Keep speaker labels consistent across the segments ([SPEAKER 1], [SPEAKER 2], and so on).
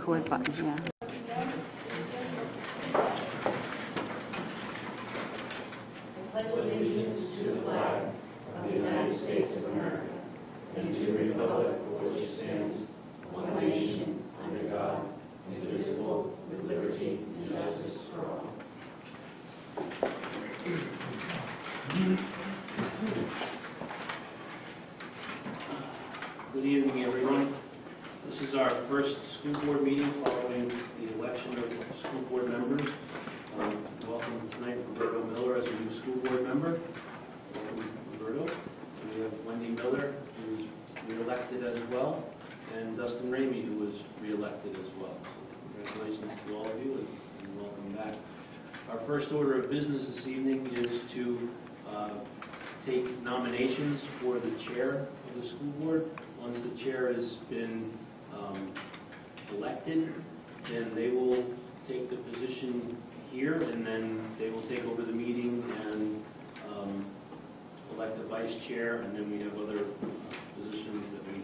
[SPEAKER 1] Record button, yeah.
[SPEAKER 2] Pledge allegiance to the flag of the United States of America and to the republic for which it stands, one nation, under God, indivisible, with liberty and justice for all.
[SPEAKER 3] Good evening, everyone. This is our first school board meeting following the election of school board members. Welcome tonight Roberto Miller as a new school board member. Welcome, Roberto. And we have Wendy Miller, who's re-elected as well, and Dustin Ramey, who was re-elected as well. So congratulations to all of you, and welcome back. Our first order of business this evening is to take nominations for the chair of the school board. Once the chair has been elected, then they will take the position here, and then they will take over the meeting and elect the vice chair, and then we have other positions that we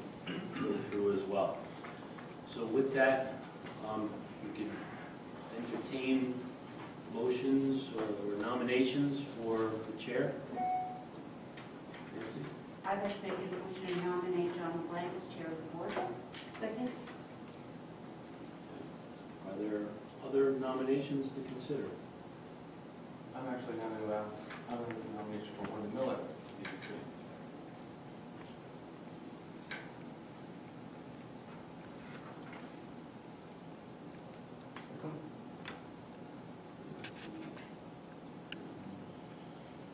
[SPEAKER 3] go through as well. So with that, we can entertain motions or nominations for the chair. Nancy?
[SPEAKER 4] I'd like to make a motion to nominate John Blank as chair of the board. Second.
[SPEAKER 3] Are there other nominations to consider?
[SPEAKER 5] I'm actually going to ask, I'm going to nominate for Wendy Miller.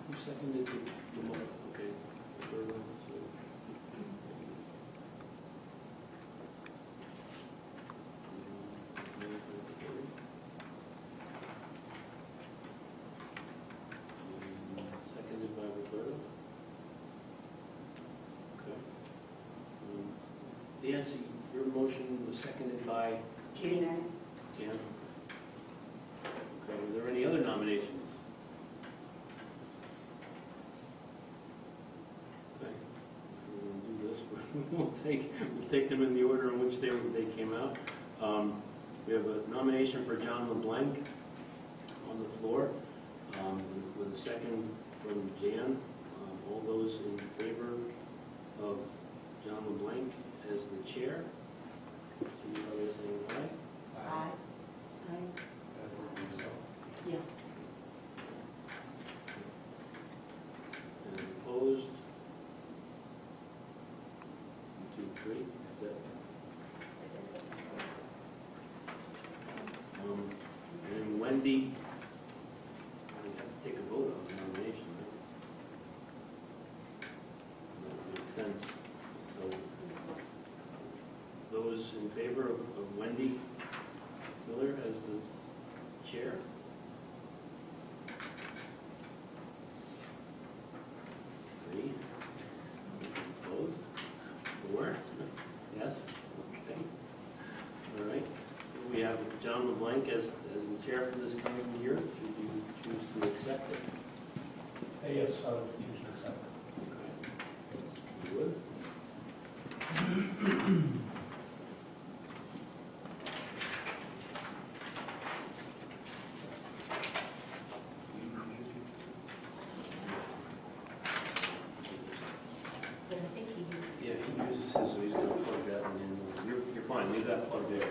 [SPEAKER 3] Who seconded the motion? Okay. Third one, so. Seconded by Roberto. Okay. Nancy, your motion was seconded by
[SPEAKER 4] Gina.
[SPEAKER 3] Jan. Okay, are there any other nominations? Okay, we'll do this. We'll take them in the order in which they came out. We have a nomination for John LeBlanc on the floor, with a second from Jan. All those in favor of John LeBlanc as the chair, signify by saying aye.
[SPEAKER 4] Aye. Yeah.
[SPEAKER 3] And opposed? 1, 2, 3. That's it. And then Wendy, we have to take a vote on the nomination, right? That makes sense. So, those in favor of Wendy Miller as the chair? Three. Opposed? 4. Yes? Okay. All right. We have John LeBlanc as the chair for this coming year. Should you choose to accept it?
[SPEAKER 6] Yes, I would choose to accept it.
[SPEAKER 3] Okay. You would?
[SPEAKER 4] But I think he uses.
[SPEAKER 3] Yeah, he uses his, so he's going to plug that one in. You're fine. Leave that plug there.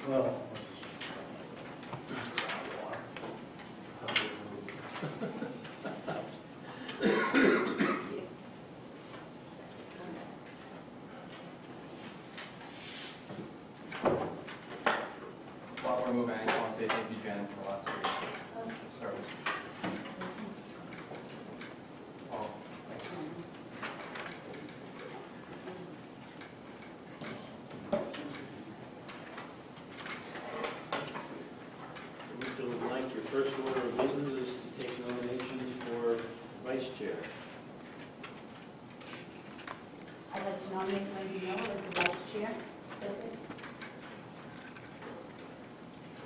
[SPEAKER 6] Well,
[SPEAKER 5] While we're moving, I just want to say thank you, Jen, for last week. Service. Oh, thanks.
[SPEAKER 3] Mr. LeBlanc, your first order of business is to take nominations for vice chair.
[SPEAKER 4] I'd like to nominate Wendy Miller as the vice chair. Second.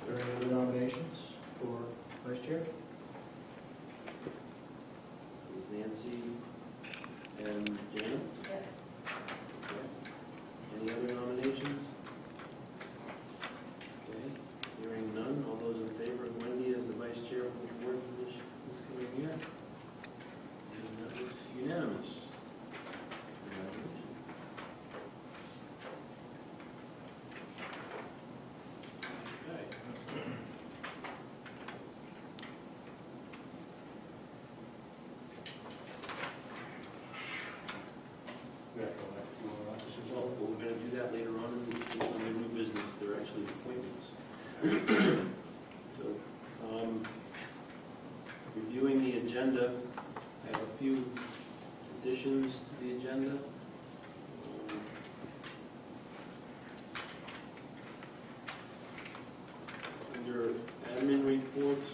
[SPEAKER 6] are there any other nominations for vice chair?
[SPEAKER 3] Is Nancy and Janet?
[SPEAKER 4] Yep.
[SPEAKER 3] So, reviewing the agenda, I have a few additions to the agenda. Under admin reports,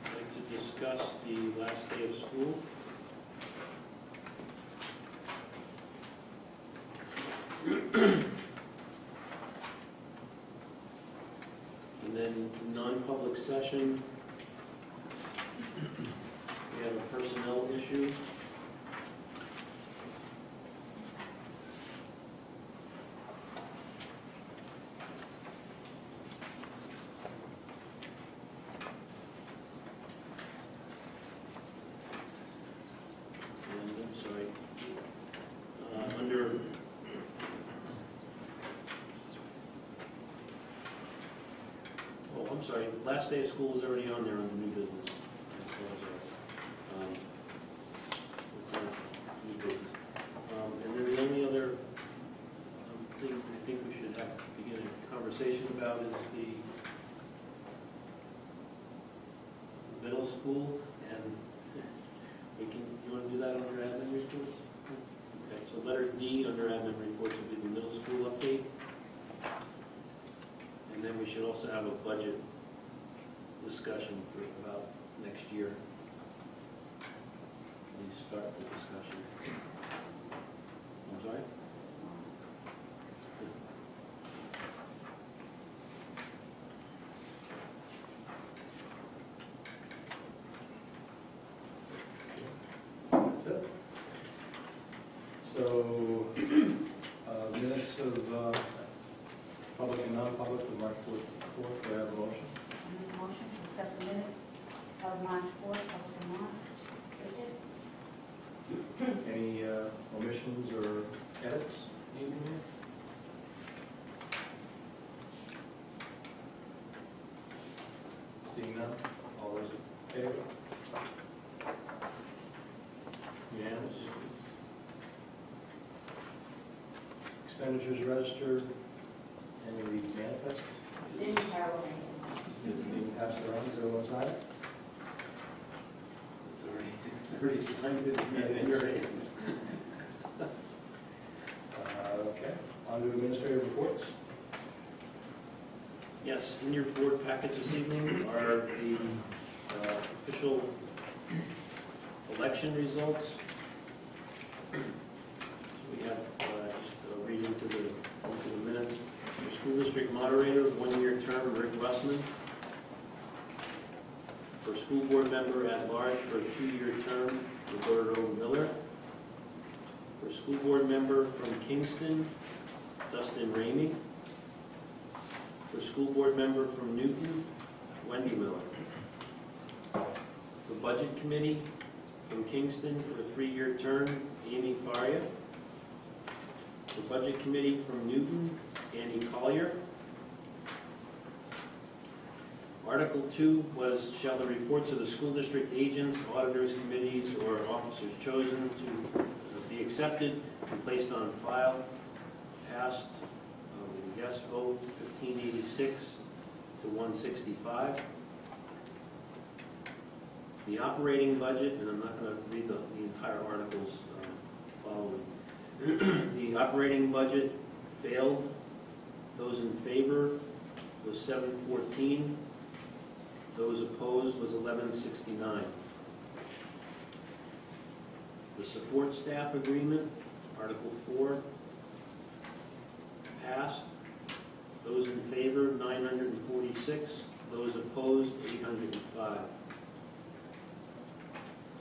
[SPEAKER 3] I'd like to discuss the last day of school. And then non-public session, we have a personnel issue. And I'm sorry, under I'm sorry, last day of school is already on there under new business. I apologize. It's on new business. And then the only other thing I think we should have begin a conversation about is the middle school, and you want to do that under admin reports? Okay, so letter D under admin reports would be the middle school update. And then we should also have a budget discussion for about next year. We start the discussion. I'm sorry?
[SPEAKER 6] That's it. So, minutes of public and non-public for March 4th, do I have a motion?
[SPEAKER 4] I make a motion to accept the minutes of March 4th, public and non.
[SPEAKER 6] Any omissions or edits needed here? Seeing none, all those in favor? Unanimous? Expenditures registered, any of these manifests?
[SPEAKER 4] Cindy Carroll.
[SPEAKER 6] Being passed around, is everyone sign it?
[SPEAKER 3] It's already signed it in your hands.
[SPEAKER 6] Okay, on to administrative reports.
[SPEAKER 3] Yes, in your board packet this evening are the official election results. We have, just read into the minutes. The school district moderator, 1-year term, Rick Russman. For school board member at large for a 2-year term, Roberto Miller. For school board member from Kingston, Dustin Ramey. For school board member from Newton, Wendy Miller. For budget committee from Kingston for a 3-year term, Amy Faria. For budget committee from Newton, Andy Collier. Article 2 was, shall the reports of the school district agents, auditors, committees, or officers chosen to be accepted and placed on file? Passed with a yes vote, 1586 to 165. The operating budget, and I'm not going to read the entire articles following. The operating budget failed. Those in favor was 714. Those opposed was 1169. The support staff agreement, Article 4, passed. Those in favor, 946. Those opposed, 805.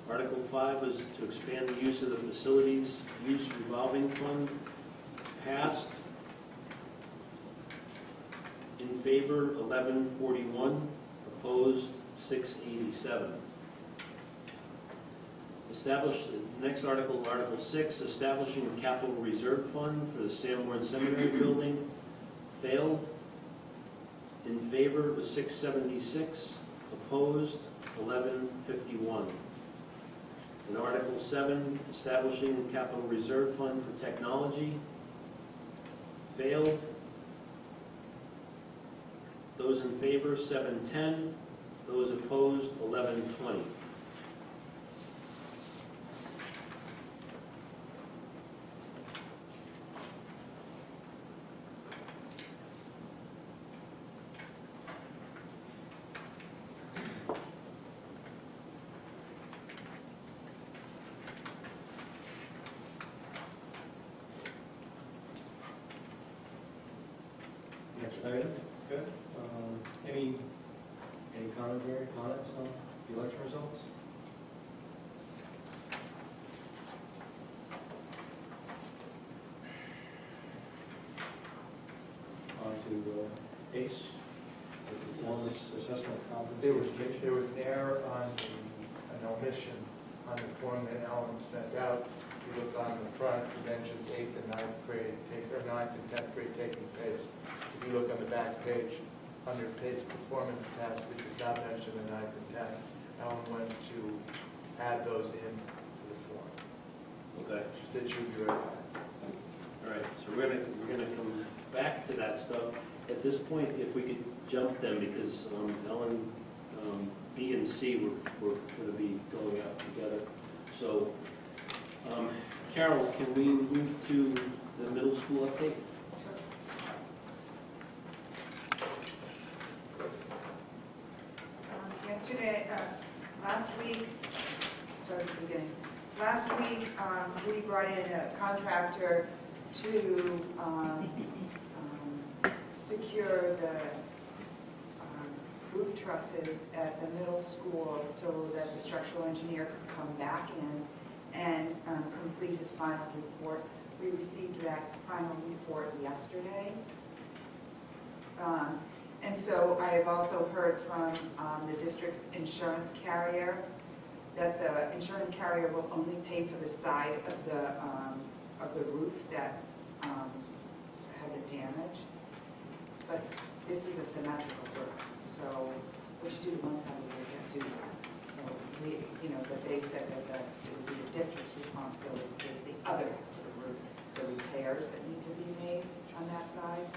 [SPEAKER 3] Article 5 was to expand the use of the facilities use revolving fund, passed. In favor, 1141. Opposed, 687. Next article, Article 6, establishing a capital reserve fund for the Sanborn Seminary building, failed. In favor was 676, opposed 1151. And Article 7, establishing a capital reserve fund for technology, failed. Those in favor, 7:10. Those opposed, 11:20.
[SPEAKER 6] Next item, good. Any comments on the election results? On to ACE, the performance assessment
[SPEAKER 1] There
[SPEAKER 6] compensation.
[SPEAKER 1] was an error on an omission on the form that Ellen sent out. If you look on the front, it mentions 8th and 9th grade, or 9th and 10th grade taking PACE. If you look on the back page, under PACE performance task, it does not mention the 9th and 10th. Ellen went to add those in to the form.
[SPEAKER 3] Okay.
[SPEAKER 1] She said she would be right back.
[SPEAKER 3] All right, so we're gonna come back to that stuff. At this point, if we could jump them, because Ellen, B and C were gonna be going out together. So, Carol, can we move to the middle school update?
[SPEAKER 7] Last week, we brought in a contractor to secure the roof trusses at the middle school so that the structural engineer could come back in and complete his final report. We received that final report yesterday. And so I have also heard from the district's insurance carrier that the insurance carrier will only pay for the side of the roof that had the damage. But this is a symmetrical roof, so what you do once out of the way, you have to do that. So but they said that it would be the district's responsibility to do the other half of the roof, the repairs that need to be made on that side.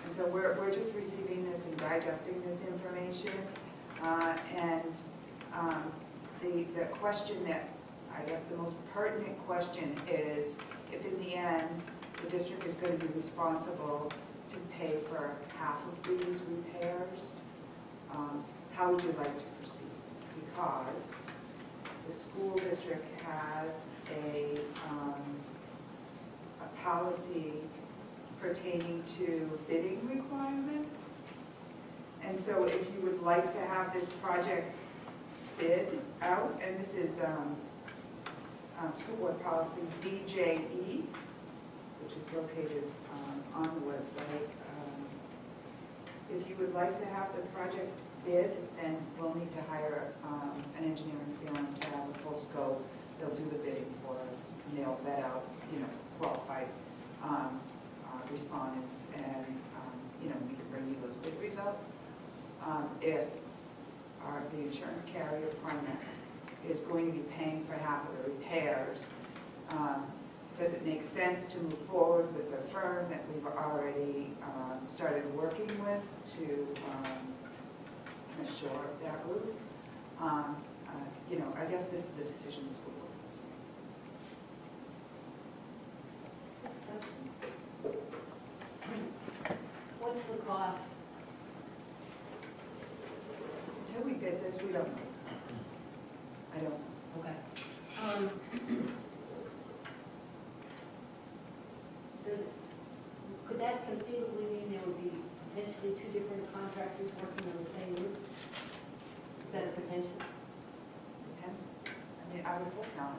[SPEAKER 7] And so we're just receiving this and digesting this information. The question that, I guess the most pertinent question is, if in the end, the district is going to be responsible to pay for half of these repairs, how would you like to proceed? Because the school district has a policy pertaining to bidding requirements. And so if you would like to have this project bid out, and this is school board policy DJE, which is located on the website. If you would like to have the project bid, then we'll need to hire an engineering firm to have a full scope. They'll do the bidding for us, and they'll vet out, qualified respondents, and we can bring you those bid results. If the insurance carrier, Primex, is going to be paying for half of the repairs, does it make sense to move forward with the firm that we've already started working with to shore up that roof? I guess this is a decision the school board needs to make.
[SPEAKER 4] What's the cost?
[SPEAKER 7] Until we bid this, we don't know. I don't know.
[SPEAKER 4] Okay. Could that conceivably mean there would be potentially two different contractors working on the same roof? Is that a potential?
[SPEAKER 7] Depends. I would hope not.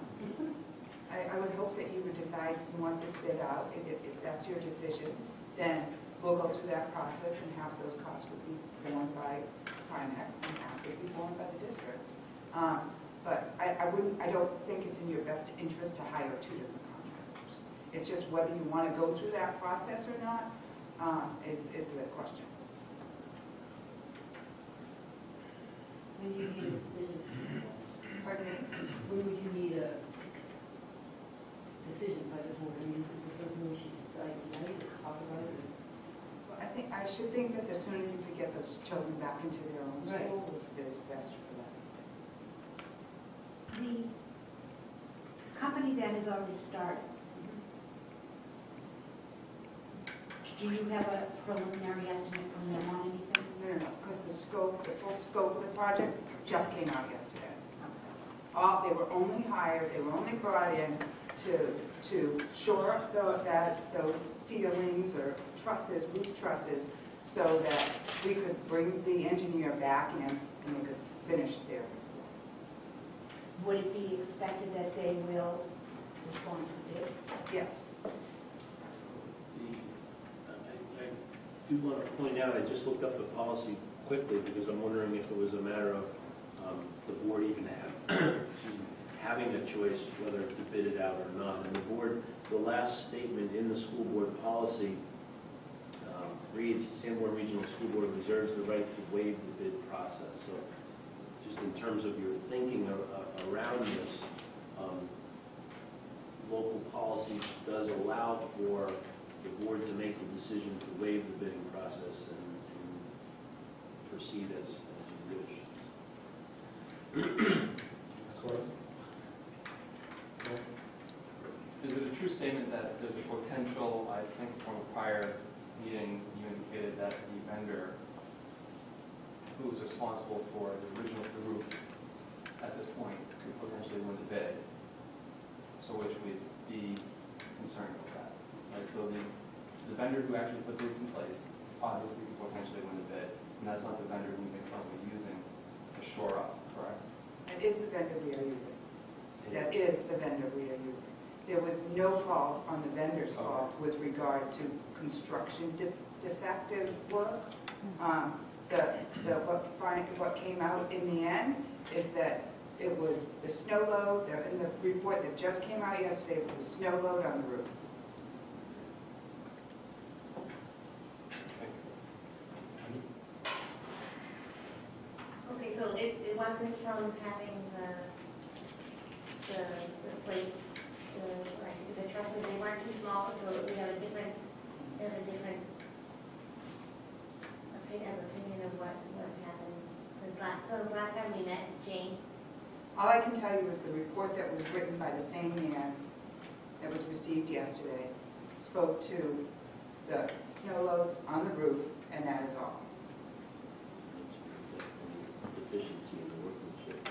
[SPEAKER 7] I would hope that you would decide you want this bid out. If that's your decision, then we'll go through that process, and half those costs would be borne by Primex and half would be borne by the district. But I don't think it's in your best interest to hire two different contractors. It's just whether you want to go through that process or not is the question.
[SPEAKER 4] When do you need a decision?
[SPEAKER 7] Pardon me?
[SPEAKER 4] When would you need a decision by the board? Is this something we should decide tonight or talk about it?
[SPEAKER 7] Well, I I should think that the sooner you could get those children back into their own
[SPEAKER 4] Right.
[SPEAKER 7] school, is best for them.
[SPEAKER 4] The company that has already started, do you have a preliminary estimate from them on anything?
[SPEAKER 7] No, because the full scope of the project just came out yesterday. They were only hired, they were only brought in to shore up those ceilings or trusses, roof trusses, so that we could bring the engineer back in and they could finish their.
[SPEAKER 4] Would it be expected that they will respond to bid?
[SPEAKER 7] Yes.
[SPEAKER 3] I do want to point out, I just looked up the policy quickly because I'm wondering if it was a matter of the board even having a choice whether to bid it out or not. And the board, the last statement in the school board policy reads, the Sanborn Regional School Board reserves the right to waive the bid process. So just in terms of your thinking around this, local policy does allow for the board to make the decision to waive the bidding process and proceed as you wish.
[SPEAKER 5] Is it a true statement that there's a potential, I think from a prior meeting, you indicated that the vendor who was responsible for the original roof at this point could potentially win the bid? So which would be concerned with that, right? So the vendor who actually put the roof in place obviously could potentially win the bid, and that's not the vendor we've been currently using to shore up, correct?
[SPEAKER 7] That is the vendor we are using. That is the vendor we are using. There was no fault on the vendor's fault with regard to construction defective work. What came out in the end is that it was the snow load, in the report that just came out yesterday, it was a snow load on the roof.
[SPEAKER 2] Okay, so it wasn't from having the plates, the trusses, they weren't too small, so we have a different opinion of what happened. So the last time we met, it's changed.
[SPEAKER 7] All I can tell you is the report that was written by the same man that was received yesterday spoke to the snow loads on the roof, and that is all.
[SPEAKER 3] Deficiency in the workmanship.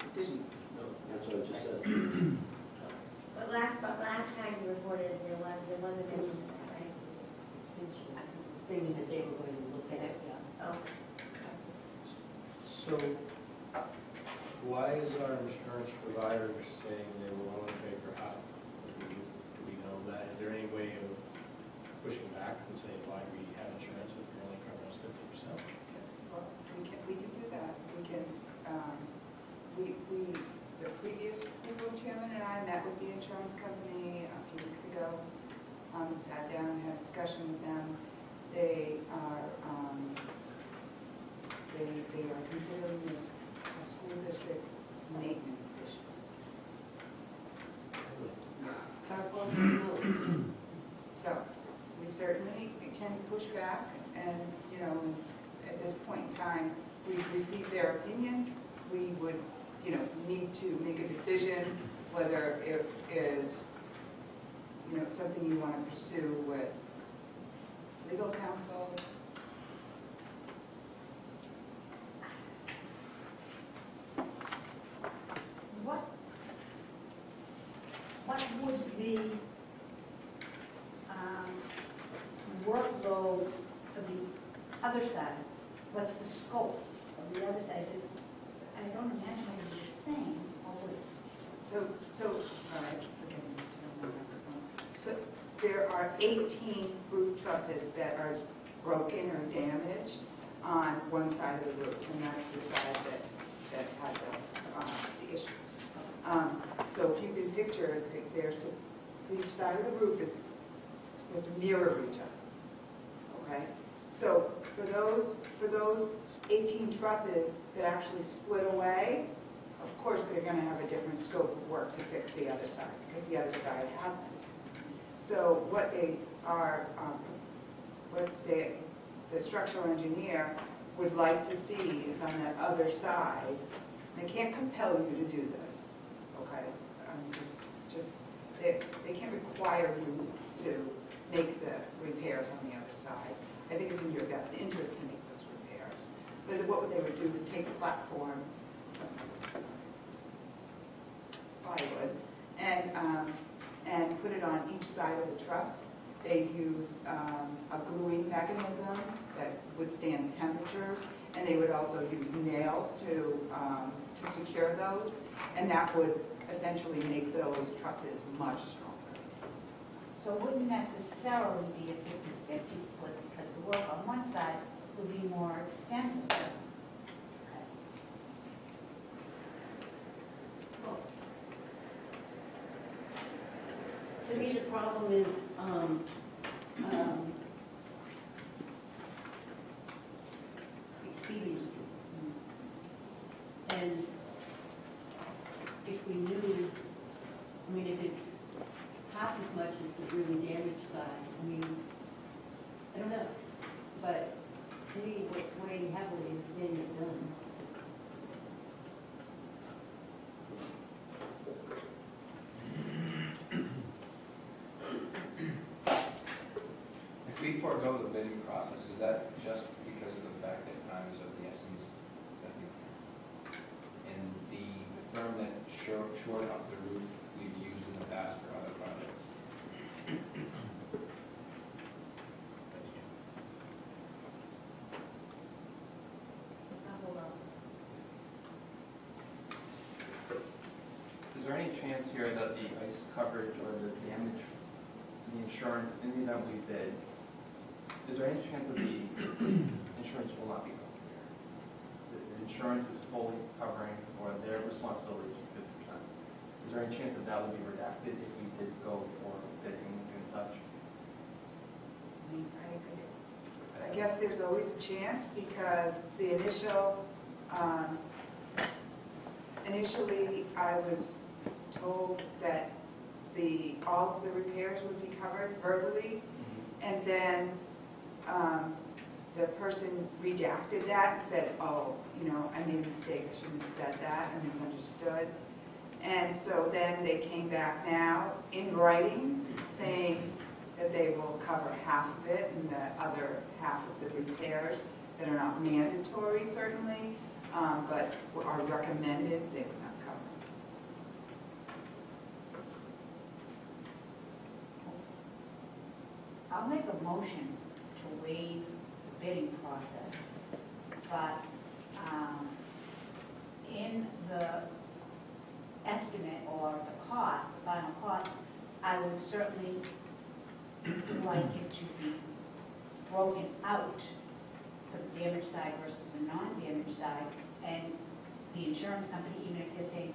[SPEAKER 7] It didn't.
[SPEAKER 3] No, that's what I just said.
[SPEAKER 2] But last time you reported, there was a mention of that, right?
[SPEAKER 4] Stating that they were going to look at it, yeah.
[SPEAKER 2] Oh,
[SPEAKER 6] So why is our insurance provider saying they will only pay for half? Do we know that? Is there any way of pushing back and saying why we have insurance if you're only covering us 50%?
[SPEAKER 7] Well, we can do that. We can, the previous school chairman and I met with the insurance company a few weeks ago, sat down and had a discussion with them. They are considering this a school district maintenance issue. So we certainly can push back, and, you know, at this point in time, we've received their opinion. We would, you know, need to make a decision whether it is, you know, something you want to pursue with legal counsel.
[SPEAKER 4] What would the workload for the other side? What's the scope of the other side? I don't imagine it would be the same, or would it?
[SPEAKER 7] So, all right, I keep forgetting to turn my microphone. So there are 18 roof trusses that are broken or damaged on one side of the roof, and that's the side that had the issues. So if you can picture, each side of the roof is supposed to mirror each other, okay? So for those 18 trusses that actually split away, of course they're going to have a different scope of work to fix the other side, because the other side hasn't. So what they are, the structural engineer would like to see is on that other side. They can't compel you to do this, okay? They can't require you to make the repairs on the other side. I think it's in your best interest to make those repairs. But what they would do is take a platform, plywood, and put it on each side of the truss. They use a gluing mechanism that withstands temperatures, and they would also use nails to secure those, and that would essentially make those trusses much stronger.
[SPEAKER 8] So it wouldn't necessarily be a 50-50 split because the work on one side would be more extensive.
[SPEAKER 4] Well, to me, the problem is, expediency. And if we knew, I mean, if it's half as much as the really damaged side, I mean, I don't know. But to me, what's weighing heavily is getting it done.
[SPEAKER 2] If we forego the bidding process, is that just because of the fact that time is of the essence? And the firm that shored up the roof we've used in the past for other projects?
[SPEAKER 5] Is there any chance here that the ice coverage or the damage, the insurance, in the event we bid, is there any chance that the insurance will not be covered here? The insurance is fully covering, or their responsibility is 50%. Is there any chance that that will be redacted if we did go for bidding and such?
[SPEAKER 7] I guess there's always a chance because the initially I was told that all of the repairs would be covered verbally, and then the person redacted that and said, oh, I made a mistake, I shouldn't have said that, I misunderstood. And so then they came back now in writing saying that they will cover half of it and the other half of the repairs that are not mandatory certainly, but are recommended, they would not cover.
[SPEAKER 8] I'll make a motion to waive the bidding process, but in the estimate or the cost, the final cost, I would certainly like it to be broken out for the damaged side versus the non-damaged side, and the insurance company, even if they're saying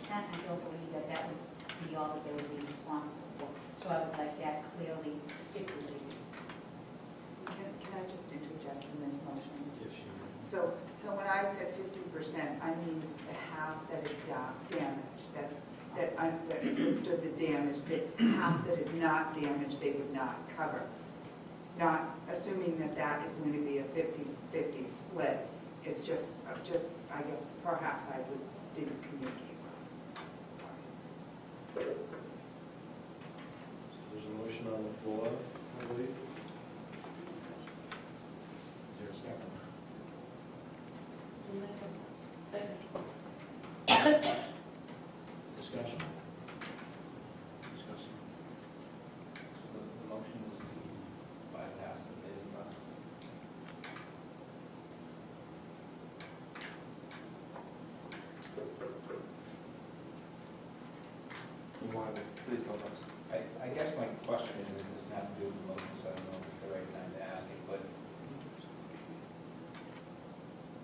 [SPEAKER 8] 50%, I don't believe that that would be all that they would be responsible for. So I would like that clearly stipulated.
[SPEAKER 7] Can I just interject in this motion?
[SPEAKER 6] Yes, you may.
[SPEAKER 7] So when I said 50%, I mean the half that is damaged, that withstood the damage, that half that is not damaged, they would not cover. Not assuming that that is going to be a 50-50 split. It's just, I guess, perhaps I didn't communicate well. Sorry.
[SPEAKER 6] There's a motion on the floor, I believe. Is there a second? Discussion? Discussion.
[SPEAKER 2] So the motion is to bypass the bidding process.
[SPEAKER 5] Please go first.
[SPEAKER 2] I guess my question is, it doesn't have to do with the motion, so I don't know if it's the right time to ask it, but if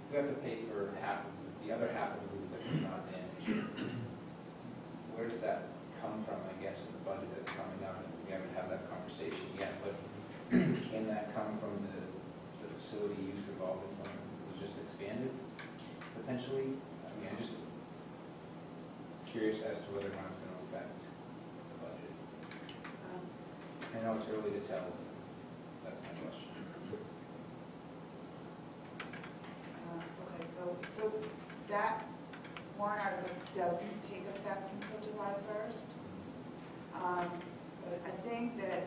[SPEAKER 2] we have to pay for the other half of the roof that was not damaged, where does that come from, I guess, in the budget that's coming down? We haven't had that conversation yet, but can that come from the facility use revolving fund that was just expanded, potentially? I mean, I'm just curious as to whether or not it's going to affect the budget. I know it's early to tell, but that's my question.
[SPEAKER 7] So that warrant article doesn't take effect until July 1st. But I think that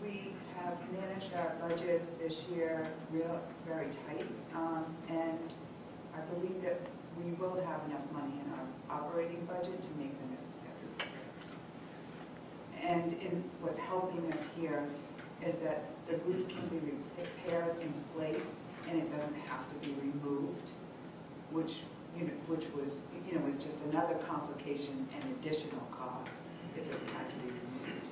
[SPEAKER 7] we have managed our budget this year very tight. And I believe that we will have enough money in our operating budget to make the necessary repairs. And what's helping us here is that the roof can be repaired in place and it doesn't have to be removed, which was just another complication and additional cost if it had to be removed.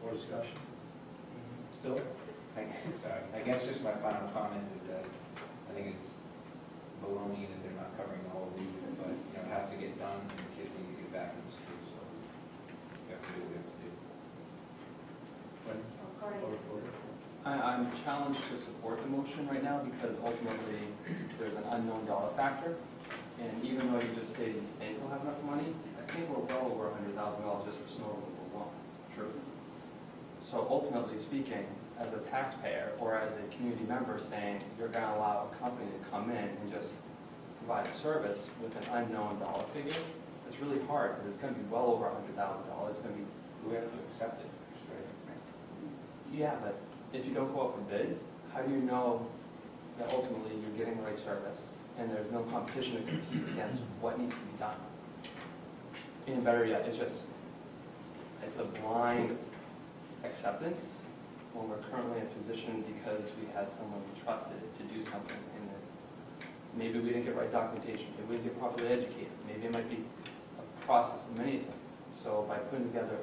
[SPEAKER 6] More discussion? Still?
[SPEAKER 2] Sorry, I guess just my final comment is that I think it's baloney that they're not covering the whole roof, but, it has to get done, and the kids need to get back in school, so we have to do what we have to do.
[SPEAKER 5] I'm challenged to support the motion right now because ultimately there's an unknown dollar factor. And even though you just stated you think we'll have enough money, I think we're well over $100,000 just for snow removal alone.
[SPEAKER 6] True.
[SPEAKER 5] So ultimately speaking, as a taxpayer or as a community member saying you're going to allow a company to come in and just provide a service with an unknown dollar figure, it's really hard because it's going to be well over $100,000. It's going to be,
[SPEAKER 2] We have to accept it, right?
[SPEAKER 5] yeah, but if you don't go out for bid, how do you know that ultimately you're getting the right service and there's no competition to compete against what needs to be done? And better yet, it's a blind acceptance when we're currently in a position because we had someone we trusted to do something and maybe we didn't get right documentation, maybe we didn't get properly educated, maybe it might be a process of many things. So by putting together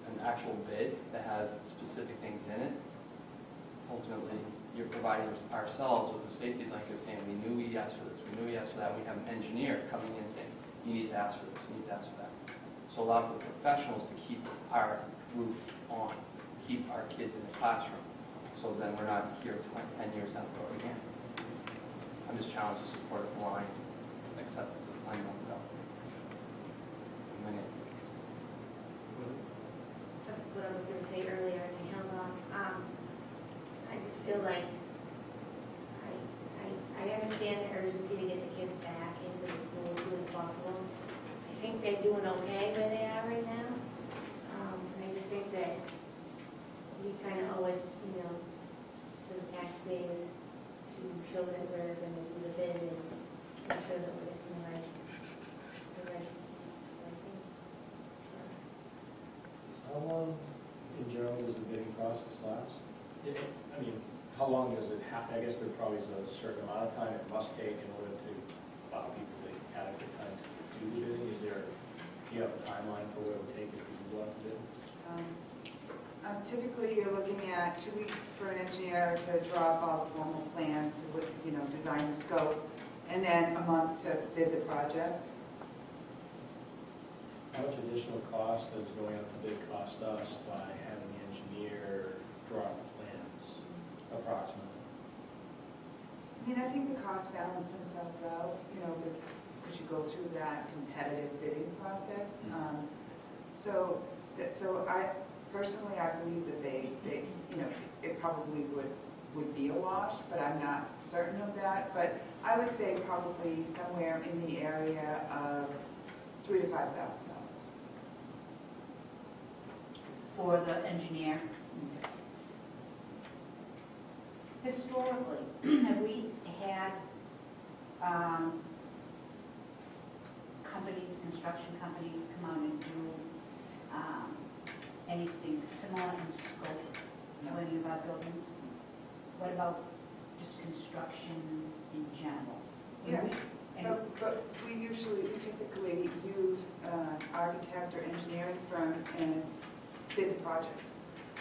[SPEAKER 5] an actual bid that has specific things in it, ultimately you're providing ourselves with a safety blanket saying we knew we asked for this, we knew we asked for that. We have an engineer coming in saying you need to ask for this, you need to ask for that. So allow for the professionals to keep our roof on, keep our kids in the classroom, so then we're not here 10 years down the road again. I'm just challenged to support a blind acceptance of unknown development.
[SPEAKER 9] That's what I was going to say earlier, and I held off. I just feel like I understand the urgency to get the kids back into the school as soon as possible. I think they're doing okay where they are right now. And I just think that we kind of owe it, to the taxpayers to show that we're going to do the bid and make sure that we're getting the right thing.
[SPEAKER 6] How long in general does the bidding process last? I mean, how long does it have, I guess there probably is a certain amount of time it must take in order to allow people the adequate time to do the bidding. Do you have a timeline for what it would take if you go out to bid?
[SPEAKER 7] Typically, you're looking at 2 weeks for an engineer to draw up all the formal plans to, design the scope, and then a month to bid the project.
[SPEAKER 6] How much additional cost does going out to bid cost us by having the engineer draw up the plans, approximately?
[SPEAKER 7] I think the costs balance themselves out, because you go through that competitive bidding process. So I personally, I believe that they it probably would be a wash, but I'm not certain of that. But I would say probably somewhere in the area of $3,000 to $5,000.
[SPEAKER 8] For the engineer. Historically, have we had construction companies come out and do anything similar in scope to any of our buildings? What about just construction in general?
[SPEAKER 7] Yes,
[SPEAKER 8] And
[SPEAKER 7] but we typically use an architect or engineering firm and bid the project.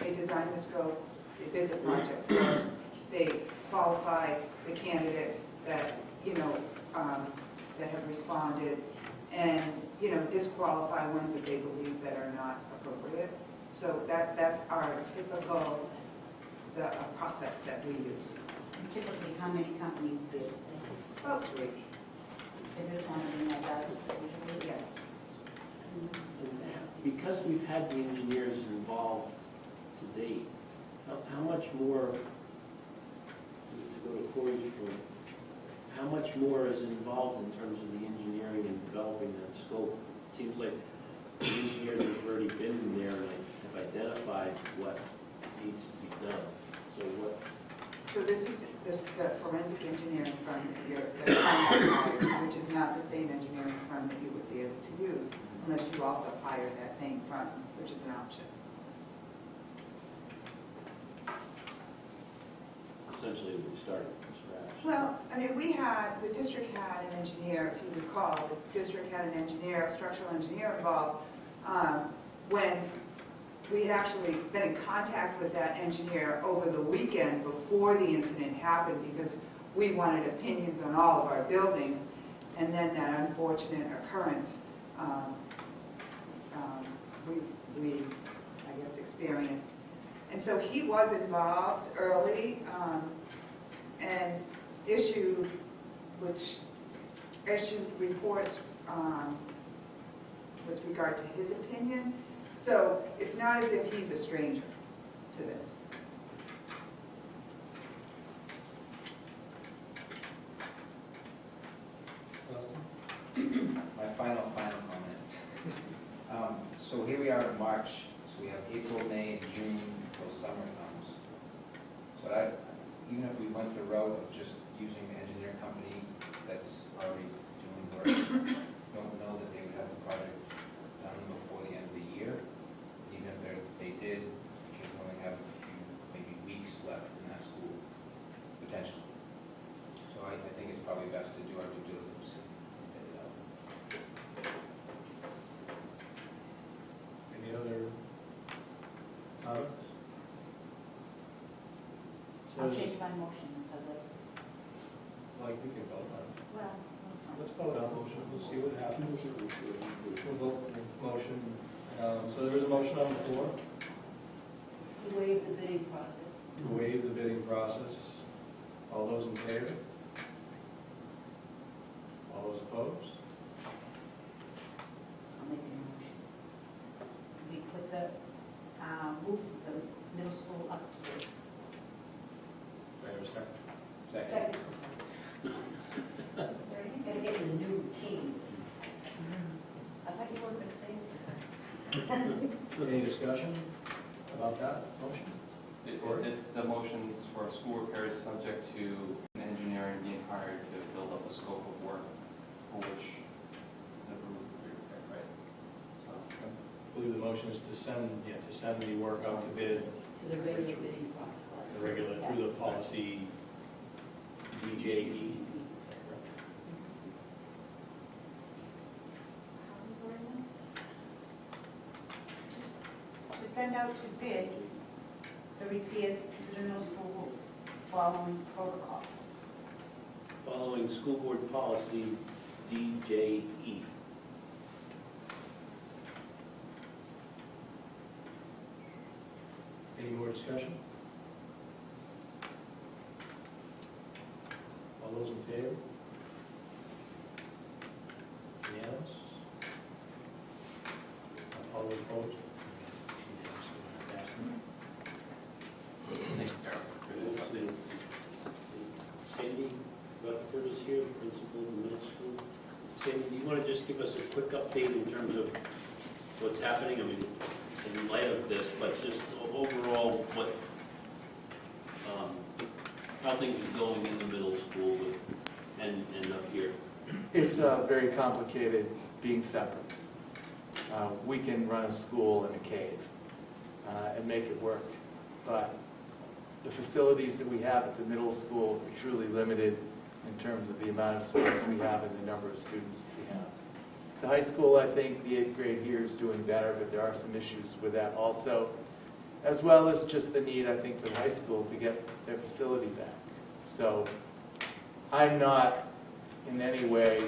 [SPEAKER 7] They design the scope, they bid the project first, they qualify the candidates that, that have responded, and, disqualify ones that they believe that are not appropriate. So that's our typical process that we use.
[SPEAKER 8] typically, how many companies bid?
[SPEAKER 7] About 3,
[SPEAKER 8] Is this one of them that does usually?
[SPEAKER 7] yes.
[SPEAKER 3] Because we've had the engineers involved to date, How much more, to go to Corey's point, how much more is involved in terms of the engineering and developing that scope? It seems like the engineers have already been in there and have identified what needs to be done. So what,
[SPEAKER 7] So this is the forensic engineering firm that you're hiring, which is not the same engineering firm that you would be able to use unless you also hire that same firm, which is an option.
[SPEAKER 3] essentially we started from scratch.
[SPEAKER 7] Well, I mean, the district had an engineer, if you recall, the district had an engineer, a structural engineer involved, when we had actually been in contact with that engineer over the weekend before the incident happened because we wanted opinions on all of our buildings, and then that unfortunate occurrence we, I guess, experienced. And so he was involved early and issued reports with regard to his opinion. So it's not as if he's a stranger to this.
[SPEAKER 6] Austin?
[SPEAKER 2] My final comment. So here we are in March, so we have April, May, and June until summer comes. So even if we went the route of just using an engineer company that's already doing work, don't know that they would have the project done before the end of the year. Even if they did, the kids only have a few, maybe weeks left in that school, potentially. So I think it's probably best to do our due diligence and get it out.
[SPEAKER 6] Any other comments? So
[SPEAKER 8] I'll change my motion to this.
[SPEAKER 6] like we can vote on it.
[SPEAKER 8] Well, we'll see.
[SPEAKER 6] Let's vote on motion, we'll see what happens. We'll vote motion, so there is a motion on the floor
[SPEAKER 4] To waive the bidding process.
[SPEAKER 6] to waive the bidding process. All those in favor? All those opposed?
[SPEAKER 8] I'll make a motion. We put the, move the middle school up to the
[SPEAKER 6] Do I have a second?
[SPEAKER 2] Second.
[SPEAKER 4] Sorry, you gotta get in a new routine. I thought you weren't gonna say anything.
[SPEAKER 6] Any discussion about that motion?
[SPEAKER 5] It's the motions for school repairs subject to an engineering being hired to build up a scope of work for which the roof will be repaired, right? So,
[SPEAKER 6] I believe the motion is to send the work out to bid,
[SPEAKER 4] To the regular bidding process.
[SPEAKER 6] the regular, through the policy DJE.
[SPEAKER 8] To send out to bid the repairs to the middle school roof following protocol.
[SPEAKER 3] Following school board policy DJE.
[SPEAKER 6] Any more discussion? All those in favor? Unanimous? All those opposed?
[SPEAKER 3] Sandy Rutherford is here, principal of the middle school. Sandy, do you want to just give us a quick update in terms of what's happening? I mean, in light of this, but just overall, how things are going in the middle school and up here?
[SPEAKER 1] It's very complicated being separate. We can run a school in a cave and make it work, but the facilities that we have at the middle school are truly limited in terms of the amount of space we have and the number of students we have. The high school, I think the 8th grade here is doing better, but there are some issues with that also, as well as just the need, I think, for the high school to get their facility back. So I'm not in any way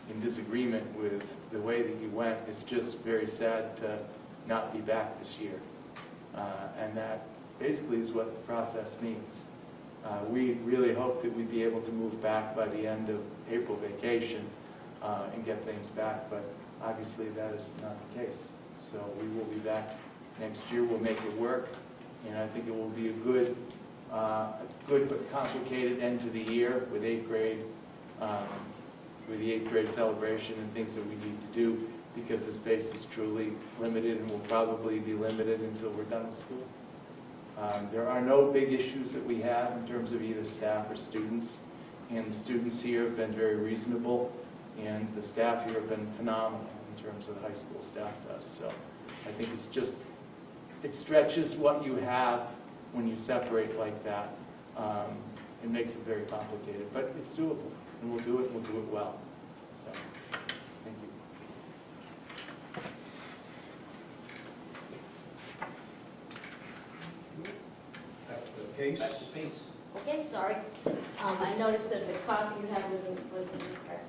[SPEAKER 1] in disagreement with the way that you went. It's just very sad to not be back this year. And that basically is what the process means. We really hope that we'd be able to move back by the end of April vacation and get things back, but obviously that is not the case. So we will be back next year. We'll make it work. And I think it will be a good but complicated end to the year with the 8th grade celebration and things that we need to do, because the space is truly limited and will probably be limited until we're done with school. There are no big issues that we have in terms of either staff or students, and the students here have been very reasonable, and the staff here have been phenomenal in terms of the high school staff does. So I think it's just, it stretches what you have when you separate like that. It makes it very complicated, but it's doable, and we'll do it well. So, thank you.
[SPEAKER 6] Back to the pace.
[SPEAKER 3] Back to pace.
[SPEAKER 2] Okay, sorry. I noticed that the copy you had was incorrect.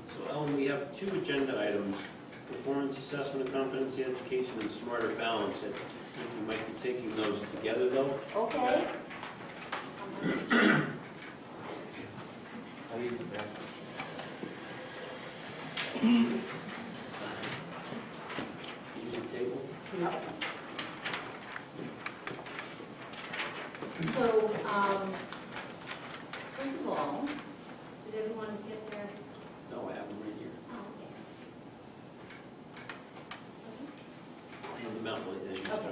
[SPEAKER 3] So Ellen, we have 2 agenda items, performance assessment of competency education and smarter balance. I think we might be taking those together though.
[SPEAKER 2] Okay.
[SPEAKER 1] How easy that?
[SPEAKER 3] Use the table.
[SPEAKER 2] So, first of all, did everyone get their,
[SPEAKER 3] No, I have them right here.
[SPEAKER 2] oh, okay.
[SPEAKER 3] I'll hand them out as you start.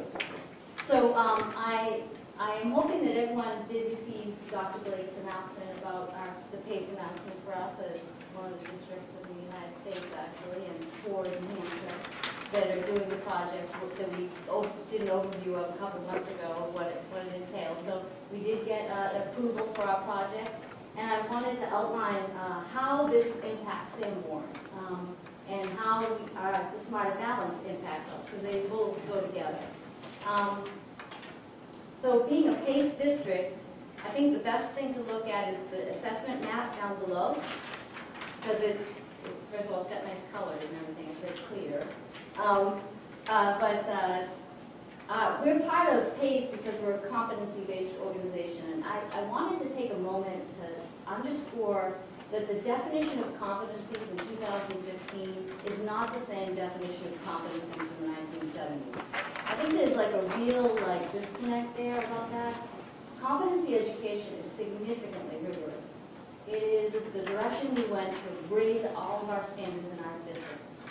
[SPEAKER 2] So, I am hoping that everyone did receive Dr. Blake's announcement about the PACE announcement for us as one of the districts in the United States, actually, and 4 in New Hampshire that are doing the project that we did an overview of a couple months ago of what it entails. So we did get approval for our project, and I wanted to outline how this impacts Sanborn and how the Smarter Balance impacts us, because they will go together. So being a PACE district, I think the best thing to look at is the assessment map down below, because it's, first of all, it's got nice colors and everything, it's very clear. We're part of PACE because we're a competency-based organization, and I wanted to take a moment to underscore that the definition of competencies in 2015 is not the same definition of competencies in the 1970s. I think there's like a real disconnect there about that. Competency education is significantly rigorous. It's the direction we went to raise all of our standards in our districts.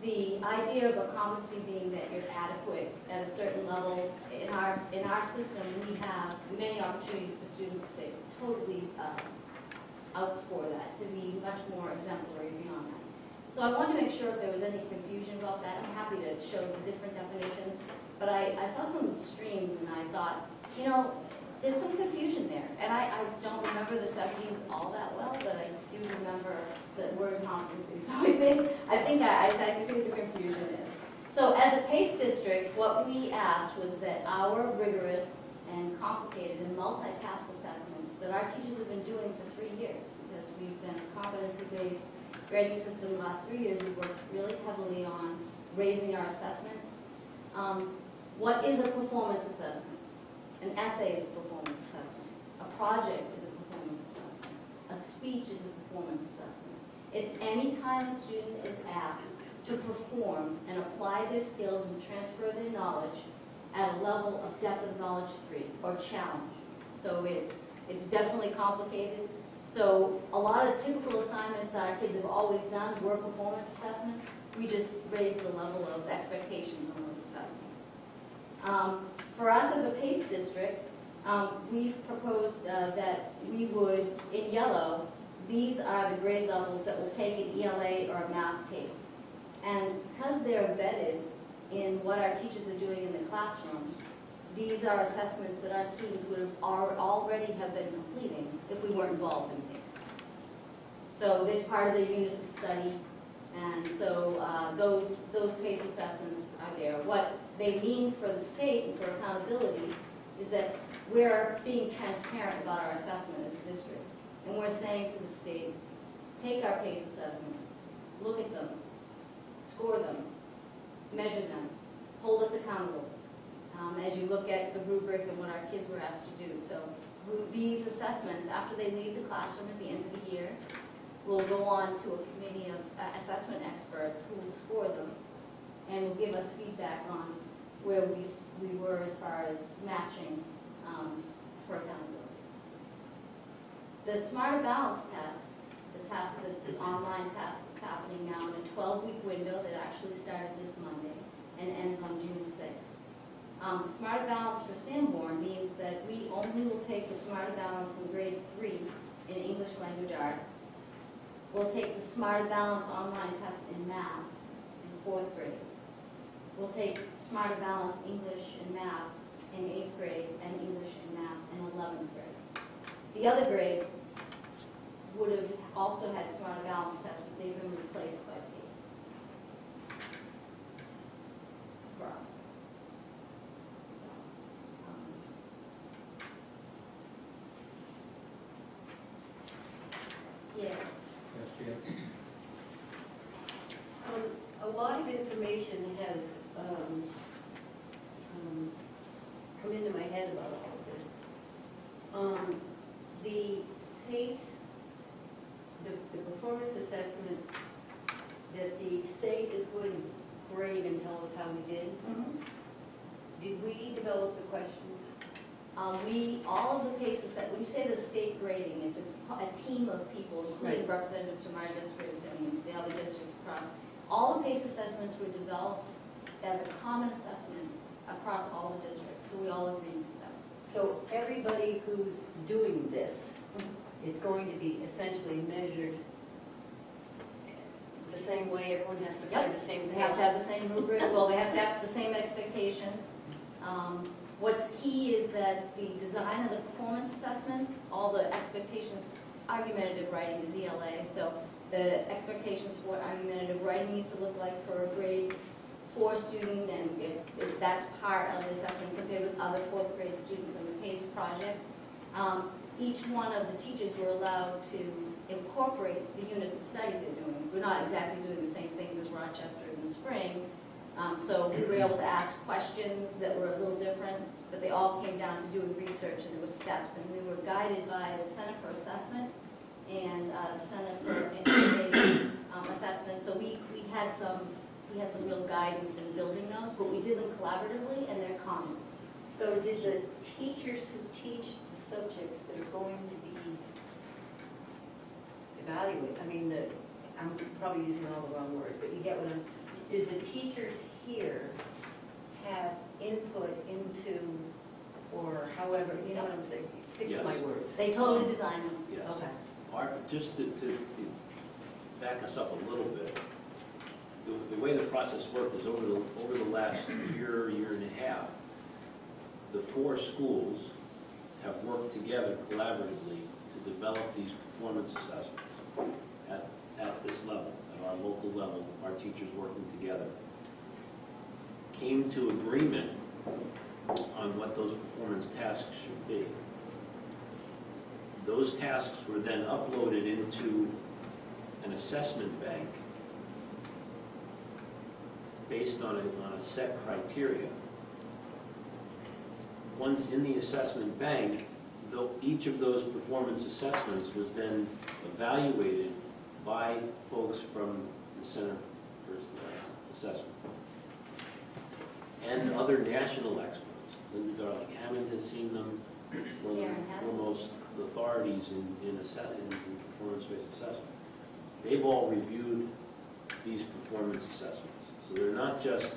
[SPEAKER 2] The idea of a competency being that you're adequate at a certain level, in our system, we have many opportunities for students to totally outscore that, to be much more exemplary beyond that. So I wanted to make sure if there was any confusion about that. I'm happy to show the different definitions, but I saw some streams and I thought, there's some confusion there. And I don't remember the 70s all that well, but I do remember the word competency. So I think I can see what the confusion is. So as a PACE district, what we asked was that our rigorous and complicated and multitask assessments that our teachers have been doing for 3 years, because we've been a competency-based grading system the last 3 years, we've worked really heavily on raising our assessments. What is a performance assessment? An essay is a performance assessment. A project is a performance assessment. A speech is a performance assessment. It's any time a student is asked to perform and apply their skills and transfer their knowledge at a level of depth of knowledge 3 or challenge. So it's definitely complicated. So a lot of typical assignments that our kids have always done were performance assessments. We just raised the level of expectations on those assessments. For us as a PACE district, we've proposed that we would, in yellow, these are the grade levels that will take an ELA or a math case. And because they're embedded in what our teachers are doing in the classroom, these are assessments that our students would have already have been completing if we weren't involved in PACE. So it's part of the units of study, and so those PACE assessments are there. What they mean for the state and for accountability is that we're being transparent about our assessment as a district. And we're saying to the state, take our PACE assessments, look at them, score them, measure them, hold us accountable as you look at the rubric and what our kids were asked to do. So these assessments, after they leave the classroom at the end of the year, will go on to a committee of assessment experts who will score them and will give us feedback on where we were as far as matching for accountability. The Smarter Balance test, the test that's the online test that's happening now in a 12-week window that actually started this Monday and ends on June 6th. Smarter Balance for Sanborn means that we only will take the Smarter Balance in grade 3 in English Language Arts. We'll take the Smarter Balance online test in math in 4th grade. We'll take Smarter Balance English and math in 8th grade and English and math in 11th grade. The other grades would have also had Smarter Balance tests, but they've been replaced by PACE for us. So, yes.
[SPEAKER 6] Yes, Jan?
[SPEAKER 4] A lot of information has come into my head about all of this. The PACE, the performance assessment that the state is going to grade and tell us how we did, did we develop the questions?
[SPEAKER 2] All of the PACE assessments, when you say the state grading, it's a team of people, including representatives from our district and the other districts across. All the PACE assessments were developed as a common assessment across all the districts, so we all agreed to them.
[SPEAKER 4] So everybody who's doing this is going to be essentially measured the same way, everyone has to play the same
[SPEAKER 2] They have to have the same rubric, well, they have to have the same expectations. What's key is that the design of the performance assessments, all the expectations, argumentative writing is ELA, so the expectations for what argumentative writing needs to look like for a grade 4 student, and if that's part of the assessment compared with other 4th grade students in the PACE project. Each one of the teachers were allowed to incorporate the units of study they're doing. We're not exactly doing the same things as Rochester in the spring, so we were able to ask questions that were a little different, but they all came down to doing research, and there were steps, and we were guided by the Center for Assessment and Center for Integrated Assessment. So we had some real guidance in building those, but we did them collaboratively, and they're common.
[SPEAKER 4] So did the teachers who teach the subjects that are going to be evaluated, I'm probably using all the wrong words, but you get what did the teachers here have input into, or however, you know what I'm saying? Fix
[SPEAKER 3] Yes.
[SPEAKER 4] my words.
[SPEAKER 2] They totally designed them.
[SPEAKER 3] Yes.
[SPEAKER 4] Okay.
[SPEAKER 3] Just to back us up a little bit, the way the process worked is over the last year and a half, the 4 schools have worked together collaboratively to develop these performance assessments at this level, at our local level, our teachers working together. Came to agreement on what those performance tasks should be. Those tasks were then uploaded into an assessment bank based on a set criteria. Once in the assessment bank, each of those performance assessments was then evaluated by folks from the Center for Assessment and other national experts. Linda Darling-Hammond has seen them, one of the foremost authorities in performance-based assessment. They've all reviewed these performance assessments. So they're not just,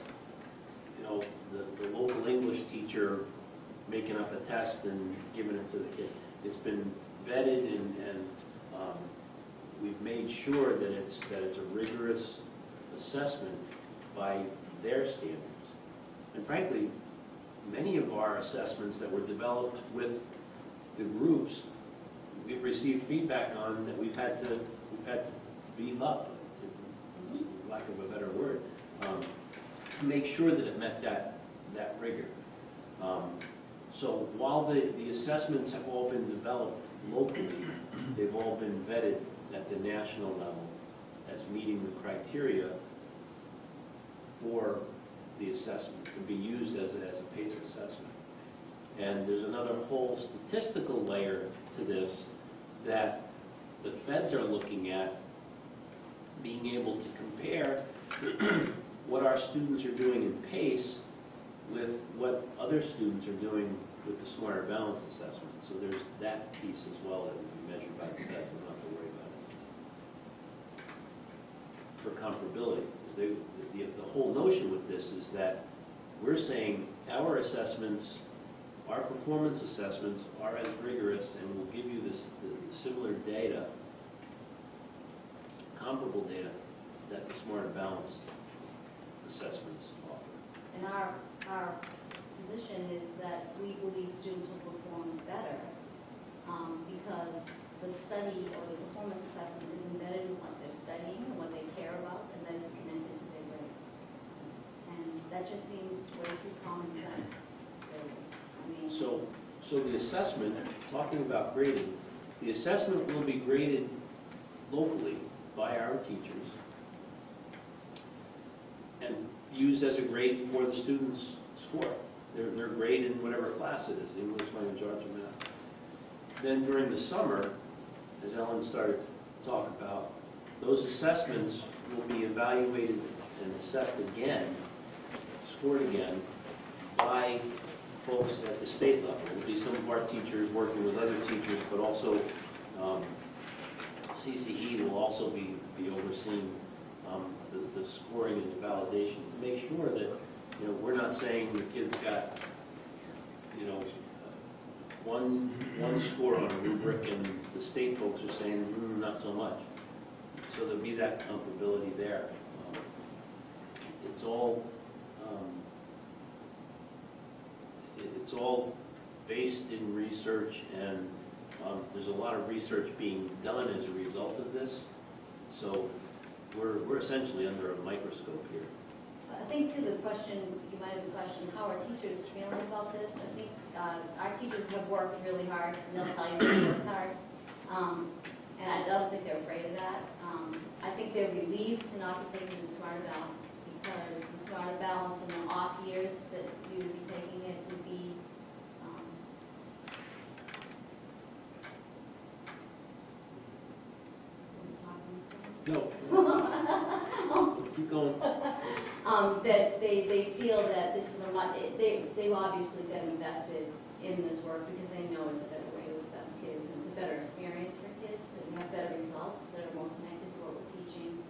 [SPEAKER 3] the local English teacher making up a test and giving it to the kid. It's been vetted and we've made sure that it's a rigorous assessment by their standards. And frankly, many of our assessments that were developed with the groups, we've received feedback on that we've had to beef up, for lack of a better word, to make sure that it met that rigor. So while the assessments have all been developed locally, they've all been vetted at the national level as meeting the criteria for the assessment to be used as a PACE assessment. And there's another whole statistical layer to this, that the feds are looking at being able to compare what our students are doing in PACE with what other students are doing with the Smarter Balance assessment. So there's that piece as well that will be measured by the feds. We don't have to worry about it. For comparability, because the whole notion with this is that we're saying our assessments, our performance assessments are as rigorous and will give you the similar data, comparable data that the Smarter Balance assessments offer.
[SPEAKER 10] And our position is that we believe students will perform better because the study or the performance assessment is embedded in what they're studying and what they care about, and then it's connected to their grade. And that just seems way too common sense, really. I mean,
[SPEAKER 3] So the assessment, talking about grading, the assessment will be graded locally by our teachers and used as a grade for the student's score. Their grade in whatever class it is, English, language, arts, or math. Then during the summer, as Ellen started to talk about, those assessments will be evaluated and assessed again, scored again, by folks at the state level. It will be some of our teachers working with other teachers, but also CCE will also be overseeing the scoring and the validation to make sure that, you know, we're not saying the kid's got, you know, one score on a rubric and the state folks are saying, not so much. So there'll be that comparability there. It's all based in research, and there's a lot of research being done as a result of this. So we're essentially under a microscope here.
[SPEAKER 10] I think to the question, you might have a question, how are teachers feeling about this? I think our teachers have worked really hard, and they'll tell you they worked hard. And I don't think they're afraid of that. I think they're relieved to not be taking the Smarter Balance, because the Smarter Balance in the off years that we would be taking it would be
[SPEAKER 3] No. Keep going.
[SPEAKER 10] that they feel that this is a lot, they've obviously been invested in this work because they know it's a better way to assess kids, and it's a better experience for kids, and we have better results that are more connected to what we're teaching.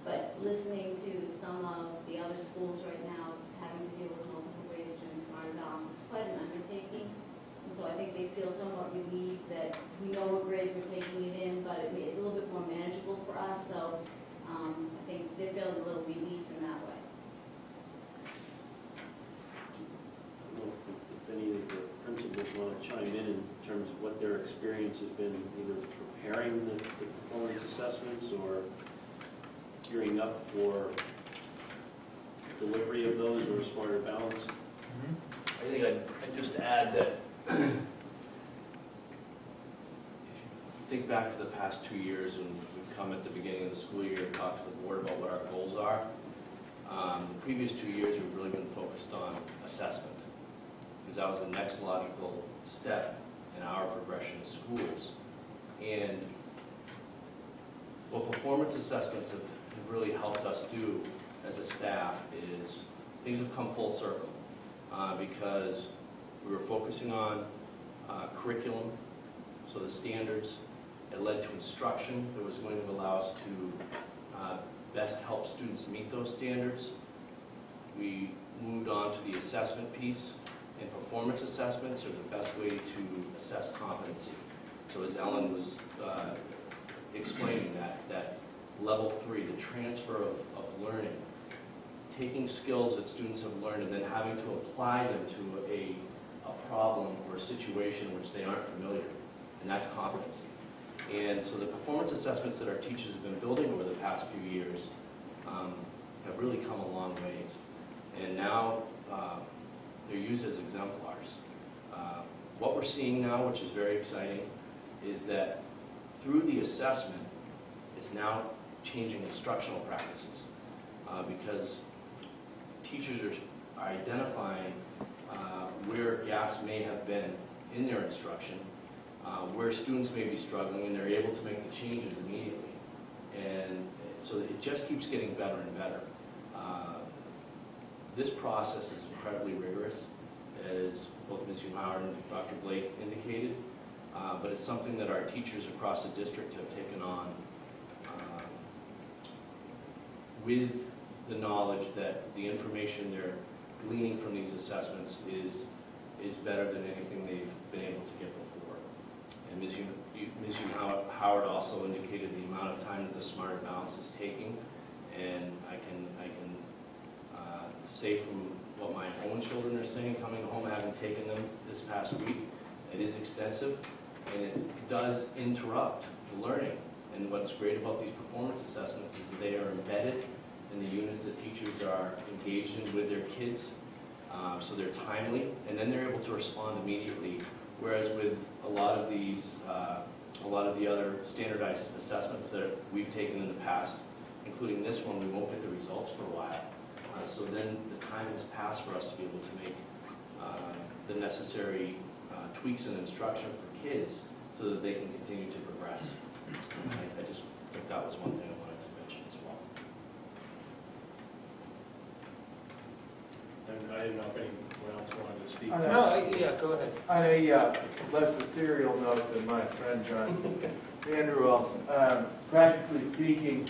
[SPEAKER 10] But listening to some of the other schools right now having to deal with multiple grades during Smarter Balance, it's quite an undertaking. And so I think they feel somewhat relieved that we know what grades we're taking it in, but it's a little bit more manageable for us. So I think they're feeling a little relief in that way.
[SPEAKER 3] I don't know if any of the principals want to chime in terms of what their experience has been, either preparing the performance assessments or gearing up for delivery of those or Smarter Balance.
[SPEAKER 2] I think I'd just add that if you think back to the past 2 years when we've come at the beginning of the school year and talked to the board about what our goals are, the previous 2 years we've really been focused on assessment, because that was the next logical step in our progression as schools. And what performance assessments have really helped us do as a staff is things have come full circle, because we were focusing on curriculum, so the standards. It led to instruction that was going to allow us to best help students meet those standards. We moved on to the assessment piece, and performance assessments are the best way to assess competency. So as Ellen was explaining, that level 3, the transfer of learning, taking skills that students have learned and then having to apply them to a problem or a situation in which they aren't familiar, and that's competency. And so the performance assessments that our teachers have been building over the past few years have really come a long ways. And now they're used as exemplars. What we're seeing now, which is very exciting, is that through the assessment, it's now changing instructional practices, because teachers are identifying where gaps may have been in their instruction, where where students may be struggling, and they're able to make the changes immediately. And so it just keeps getting better and better. This process is incredibly rigorous, as both Ms. Howard and Dr. Blake indicated, but it's something that our teachers across the district have taken on with the knowledge that the information they're gleaning from these assessments is better than anything they've been able to get before. And Ms. Howard also indicated the amount of time that the Smarter Balance is taking, and I can say from what my own children are saying, coming home having taken them this past week, it is extensive, and it does interrupt the learning. And what's great about these performance assessments is that they are embedded in the units that teachers are engaged in with their kids, so they're timely, and then they're able to respond immediately. Whereas with a lot of the other standardized assessments that we've taken in the past, including this one, we won't get the results for a while. So then the time has passed for us to be able to make the necessary tweaks in instruction for kids so that they can continue to progress. I just think that was one thing I wanted to mention as well.
[SPEAKER 6] And I didn't know if anyone else wanted to speak.
[SPEAKER 1] No,
[SPEAKER 5] yeah, go ahead.
[SPEAKER 1] On a less ethereal note than my friend John Vanderwell's, practically speaking,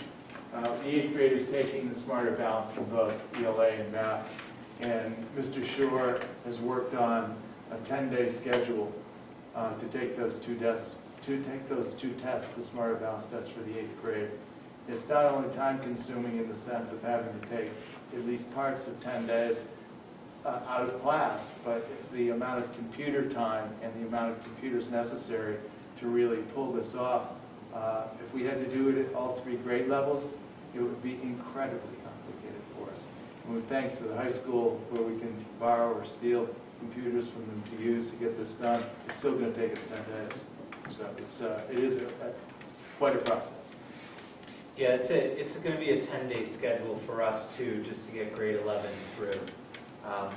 [SPEAKER 1] the 8th grade is taking the Smarter Balance in both ELA and math, and Mr. Shore has worked on a 10-day schedule to take those two tests, the Smarter Balance test for the 8th grade. It's not only time-consuming in the sense of having to take at least parts of 10 days out of class, but the amount of computer time and the amount of computers necessary to really pull this off. If we had to do it at all 3 grade levels, it would be incredibly complicated for us. And with thanks to the high school, where we can borrow or steal computers from them to use to get this done, it's still going to take us 10 days. So it is quite a process.
[SPEAKER 11] Yeah, it's going to be a 10-day schedule for us too, just to get grade 11 through.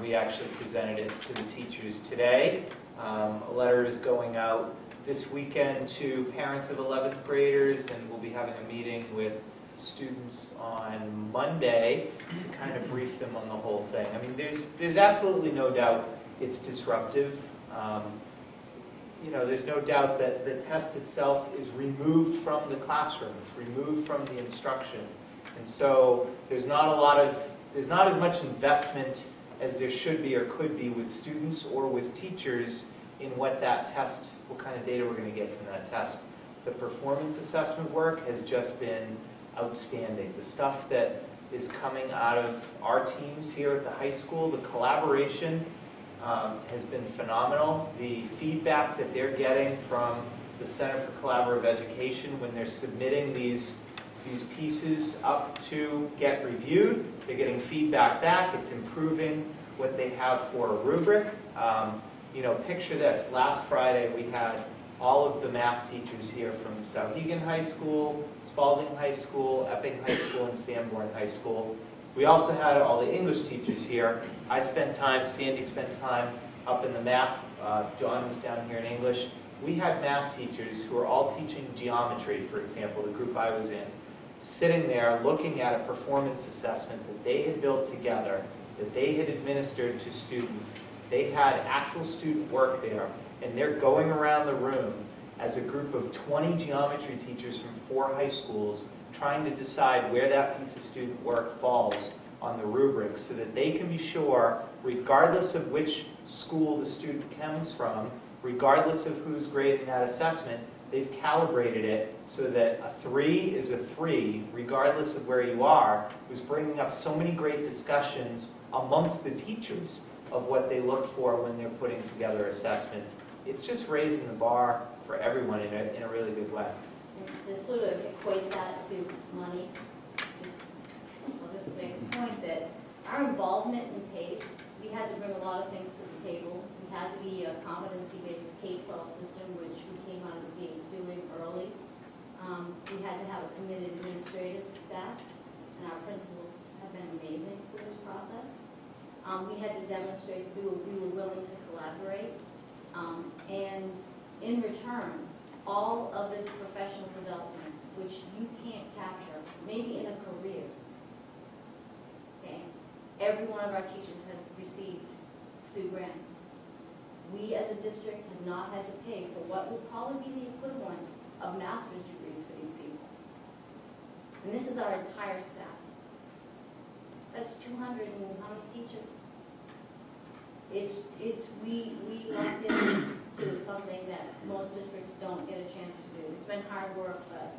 [SPEAKER 11] We actually presented it to the teachers today. A letter is going out this weekend to parents of 11th graders, and we'll be having a meeting with students on Monday to kind of brief them on the whole thing. I mean, there's absolutely no doubt it's disruptive. There's no doubt that the test itself is removed from the classroom. It's removed from the instruction. And so there's not as much investment as there should be or could be with students or with teachers in what kind of data we're going to get from that test. The performance assessment work has just been outstanding. The stuff that is coming out of our teams here at the high school, the collaboration has been phenomenal. The feedback that they're getting from the Center for Collaborative Education when they're submitting these pieces up to get reviewed, they're getting feedback back. It's improving what they have for a rubric. Picture this. Last Friday we had all of the math teachers here from Sauhegan High School, Spalding High School, Epping High School, and Sanborn High School. We also had all the English teachers here. I spent time, Sandy spent time up in the math. John was down here in English. We had math teachers who are all teaching geometry, for example, the group I was in, sitting there looking at a performance assessment that they had built together, that they had administered to students. They had actual student work there, and they're going around the room as a group of 20 geometry teachers from 4 high schools trying to decide where that piece of student work falls on the rubric so that they can be sure, regardless of which school the student comes from, regardless of who's grading that assessment, they've calibrated it so that a 3 is a 3, regardless of where you are. It was bringing up so many great discussions amongst the teachers of what they look for when they're putting together assessments. It's just raising the bar for everyone in a really good way.
[SPEAKER 10] And to sort of equate that to money, I'll just make a point that our involvement in PACE, we had to bring a lot of things to the table. We had to be a competency-based K-12 system, which we came out of the gate doing early. We had to have a committed administrative staff, and our principals have been amazing for this process. We had to demonstrate that we were willing to collaborate, and in return, all of this professional development, which you can't capture, maybe in a career. Okay? Every one of our teachers has received STU grants. We as a district have not had to pay for what would probably be the equivalent of master's degrees for these people. And this is our entire staff. That's 200 and how many teachers? We lucked into something that most districts don't get a chance to do. It's been hard work, but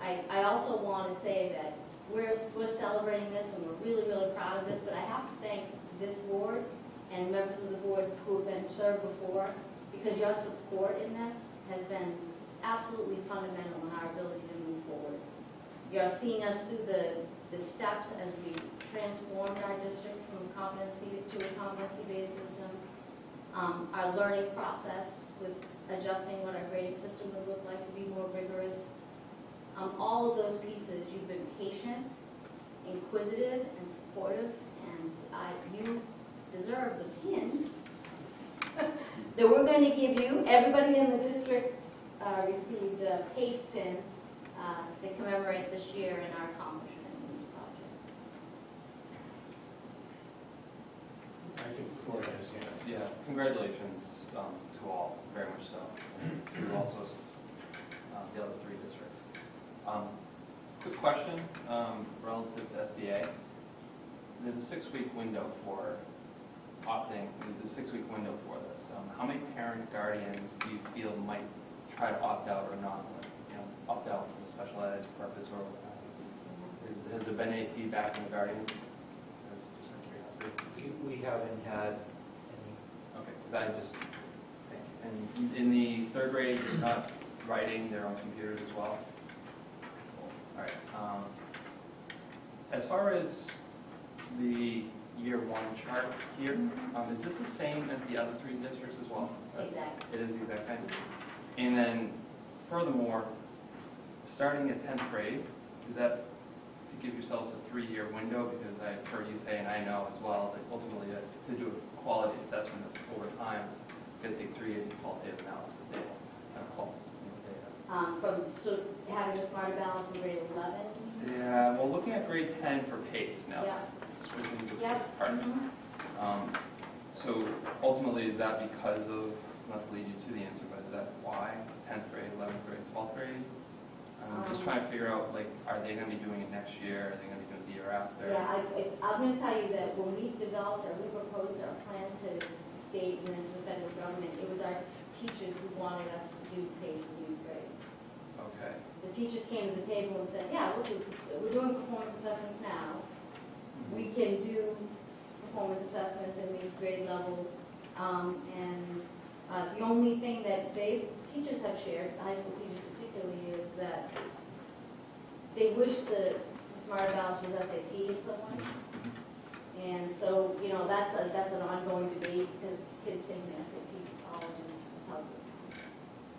[SPEAKER 10] I also want to say that we're celebrating this and we're really, really proud of this, but I have to thank this board and members of the board who have been served before, because your support in this has been absolutely fundamental in our ability to move forward. You're seeing us through the steps as we transformed our district from competency to a competency-based system. Our learning process with adjusting what our grading system would look like to be more rigorous. All of those pieces, you've been patient, inquisitive, and supportive, and you deserve the pin that we're going to give you. Everybody in the district received a PACE pin to commemorate this year and our accomplishment in this project.
[SPEAKER 6] I think Corey has his hand up.
[SPEAKER 5] Yeah, congratulations to all, very much so. And to also the other three districts. Quick question relative to SBA. There's a 6-week window for opting, there's a 6-week window for this. How many parent guardians do you feel might try to opt out or not, opt out from a special ed purpose, or has there been any feedback from the guardians? Just out of curiosity.
[SPEAKER 11] We haven't had any.
[SPEAKER 5] Okay, because I just think, and in the 3rd grade, you're not writing their own computers as well? All right. As far as the year 1 chart here, is this the same as the other 3 districts as well?
[SPEAKER 10] Exactly.
[SPEAKER 5] It is the exact same? And then, furthermore, starting at 10th grade, is that to give yourselves a 3-year window? Because I've heard you say, and I know as well, that ultimately to do a quality assessment over time, it's going to take 3 years of qualitative analysis data.
[SPEAKER 10] So having a smarter balance in grade 11?
[SPEAKER 5] Yeah, well, looking at grade 10 for PACE now,
[SPEAKER 10] Yeah.
[SPEAKER 5] switching to the
[SPEAKER 10] Yeah.
[SPEAKER 5] PACE part. So ultimately, is that because of, not to lead you to the answer, but is that why 10th grade, 11th grade, 12th grade? I'm just trying to figure out, like, are they going to be doing it next year? Are they going to be doing it the year after?
[SPEAKER 10] Yeah, I'm going to tell you that when we developed or we proposed our plan to the state and then to the federal government, it was our teachers who wanted us to do PACE in these grades.
[SPEAKER 5] Okay.
[SPEAKER 10] The teachers came to the table and said, yeah, we're doing performance assessments now. We can do performance assessments in these grade levels. The only thing that teachers have shared, high school teachers particularly, is that they wish the Smarter Balance was SAT in some way. And so, that's an ongoing debate because kids taking the SAT in college is helpful.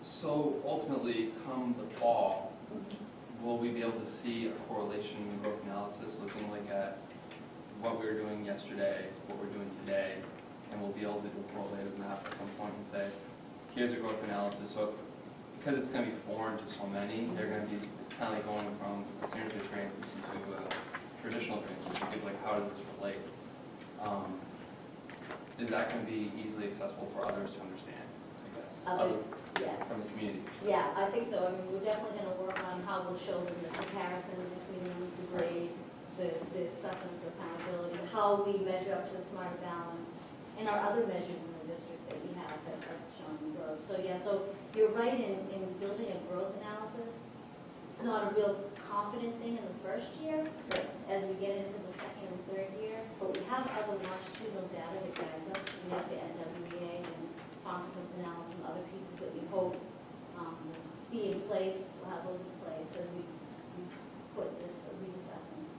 [SPEAKER 5] So ultimately, come the fall, will we be able to see a correlation in growth analysis looking like at what we were doing yesterday, what we're doing today, and we'll be able to do a correlative map at some point and say, here's a growth analysis. So because it's going to be foreign to so many, it's kind of like going from a standard experience into a traditional experience, which is like, how does this relate? Is that going to be easily accessible for others to understand, I guess?
[SPEAKER 10] Yes.
[SPEAKER 5] From the community?
[SPEAKER 10] Yeah, I think so. I mean, we're definitely going to work on how we'll show them the comparison between the grade, the assessment for accountability, how we measure up to the Smarter Balance, and our other measures in the district that we have that are showing growth. So yeah, so you're right in building a growth analysis. It's not a real confident thing in the first year, but as we get into the 2nd and 3rd year, but we have other longitudinal data that guides us. We have the NWEA and function analysis and other pieces that we hope be in place. We'll have those in place as we put these assessments.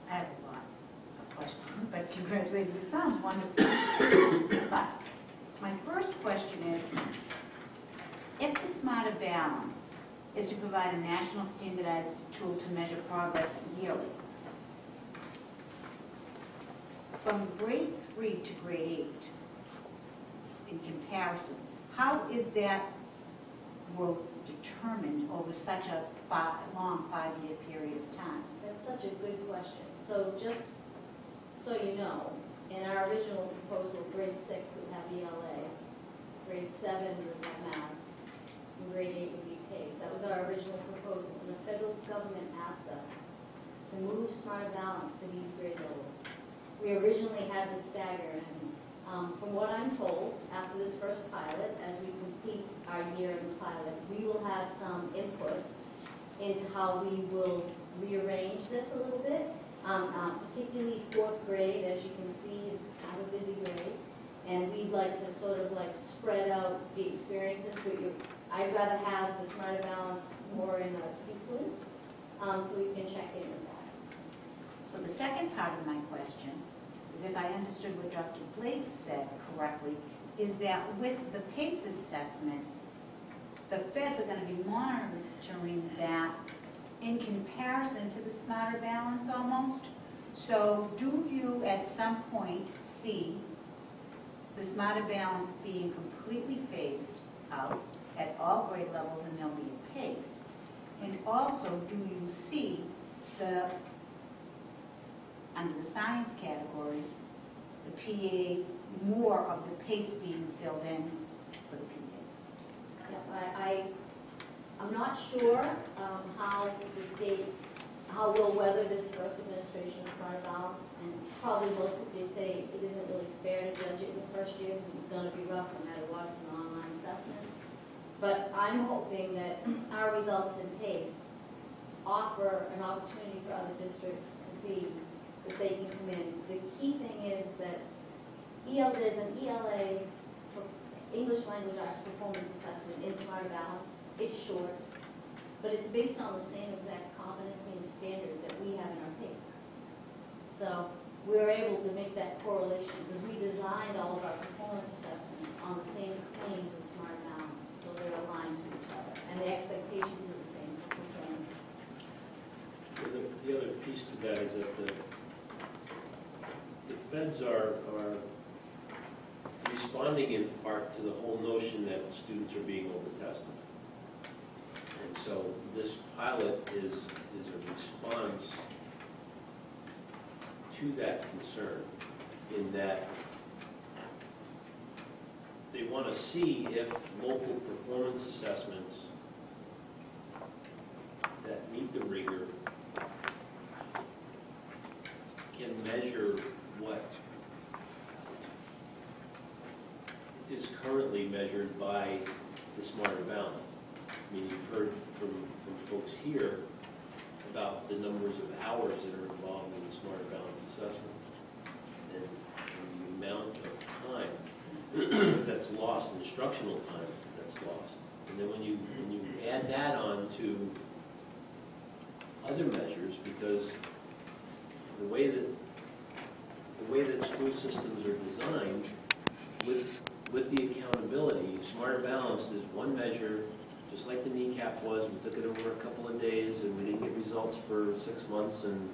[SPEAKER 8] I have a lot of questions, but congratulations, it sounds wonderful. But my first question is, if the Smarter Balance is to provide a national standardized tool to measure progress yearly, from grade 3 to grade 8 in comparison. How is that growth determined over such a long 5-year period of time?
[SPEAKER 10] That's such a good question. So just so you know, in our original proposal, grade 6 would have ELA, grade 7 would have math, and grade 8 would be PACE. That was our original proposal, and the federal government asked us to move Smart Balance to these grade levels. We originally had this stagger, and from what I'm told, after this first pilot, as we complete our year in the pilot, we will have some input into how we will rearrange this a little bit. Particularly 4th grade, as you can see, is kind of a busy grade. And we'd like to sort of like spread out the experiences. I'd rather have the Smarter Balance more in a sequence, so we can check in with that.
[SPEAKER 8] So the second part of my question is, if I understood what Dr. Blake said correctly, is that with the PACE assessment, the feds are going to be monitoring that in comparison to the Smarter Balance almost. So do you at some point see the Smarter Balance being completely phased out at all grade levels, and there'll be a PACE? And also, do you see under the science categories, the PAs, more of the PACE being filled in for the PAs?
[SPEAKER 10] Yeah, I'm not sure how the state, how we'll weather this first administration of Smart Balance, and probably most of you would say it isn't really fair to judge it in the first year because it's going to be rough no matter what, it's an online assessment. But I'm hoping that our results in PACE offer an opportunity for other districts to see that they can come in. The key thing is that there's an ELA, English Language Arts Performance Assessment in Smart Balance. It's short, but it's based on the same exact competency and standard that we have in our PACE. So we're able to make that correlation because we designed all of our performance assessments on the same claims of Smart Balance, so they're aligned to each other, and the expectations are the same for performance.
[SPEAKER 3] The other piece to that is that the feds are responding in part to the whole notion that students are being over-tested. And so this pilot is a response to that concern, in that they want to see if local performance assessments that meet the rigor can measure what is currently measured by the Smarter Balance. I mean, you've heard from folks here about the numbers of hours that are involved in the Smarter Balance assessment, and the amount of time that's lost, instructional time that's lost. And then when you add that on to other measures, because the way that school systems are designed, with the accountability, Smarter Balance is one measure, just like the kneecap was. We took it over a couple of days, and we didn't get results for 6 months, and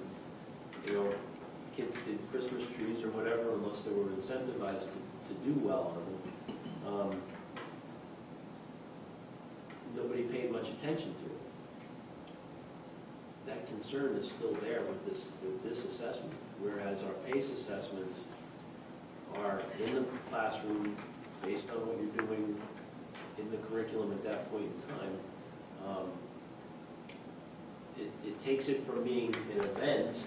[SPEAKER 3] kids did Christmas trees or whatever, unless they were incentivized to do well on them. Nobody paid much attention to it. That concern is still there with this assessment, whereas our PACE assessments are in the classroom based on what you're doing in the curriculum at that point in time. It takes it from being an event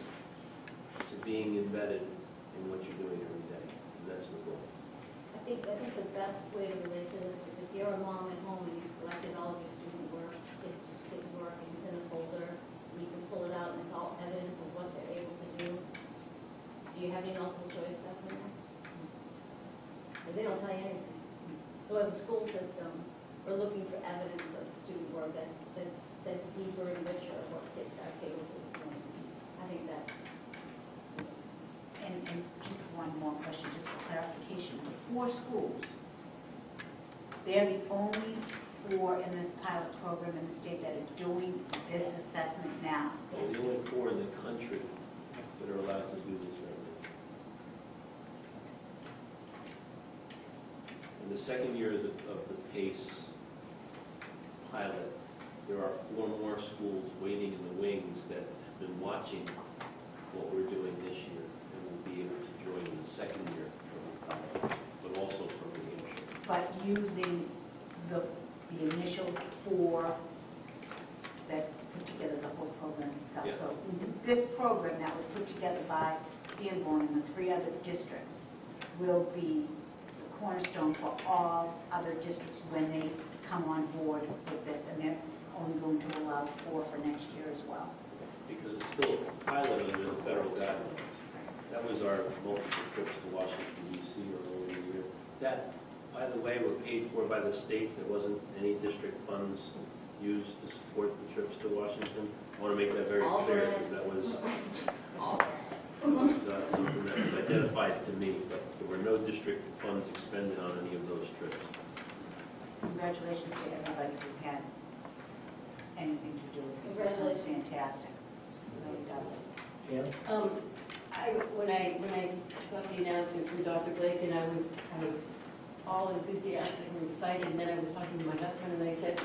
[SPEAKER 3] to being embedded in what you're doing every day, and that's the goal.
[SPEAKER 10] I think the best way to relate to this is if you're a mom at home and you've collected all of your student work, kids' work, and it's in a folder, and you can pull it out and it's all evidence of what they're able to do. Do you have any multiple choice tests in there? Because they don't tell you anything. So as a school system, we're looking for evidence of student work that's deeper and richer of what kids are capable of doing. I think that's.
[SPEAKER 8] And just one more question, just for clarification. The 4 schools, they're the only 4 in this pilot program in the state that are doing this assessment now.
[SPEAKER 3] The only 4 in the country that are allowed to do this right now. in the second year of the PACE pilot, there are 4 more schools waiting in the wings that have been watching what we're doing this year and will be able to join in the second year of the pilot, but also from New Hampshire.
[SPEAKER 8] But using the initial 4 that put together the whole program itself.
[SPEAKER 3] Yeah.
[SPEAKER 8] So this program that was put together by Sanborn and the 3 other districts will be the cornerstone for all other districts when they come on board with this, and they're only going to allow 4 for next year as well.
[SPEAKER 3] Because it's still a pilot under the federal guidelines. That was our multiple trips to Washington DC earlier in the year. That, by the way, were paid for by the state. There wasn't any district funds used to support the trips to Washington. I want to make that very
[SPEAKER 10] All
[SPEAKER 3] clear,
[SPEAKER 10] grants.
[SPEAKER 3] because that was
[SPEAKER 10] All
[SPEAKER 3] something that was identified to me, but there were no district funds expended on any of those trips.
[SPEAKER 8] Congratulations to everybody who had anything to do with this. This sounds fantastic. It really does.
[SPEAKER 11] Jan?
[SPEAKER 4] When I got the announcement from Dr. Blake, and I was all enthusiastic and excited, and then I was talking to my husband, and I said,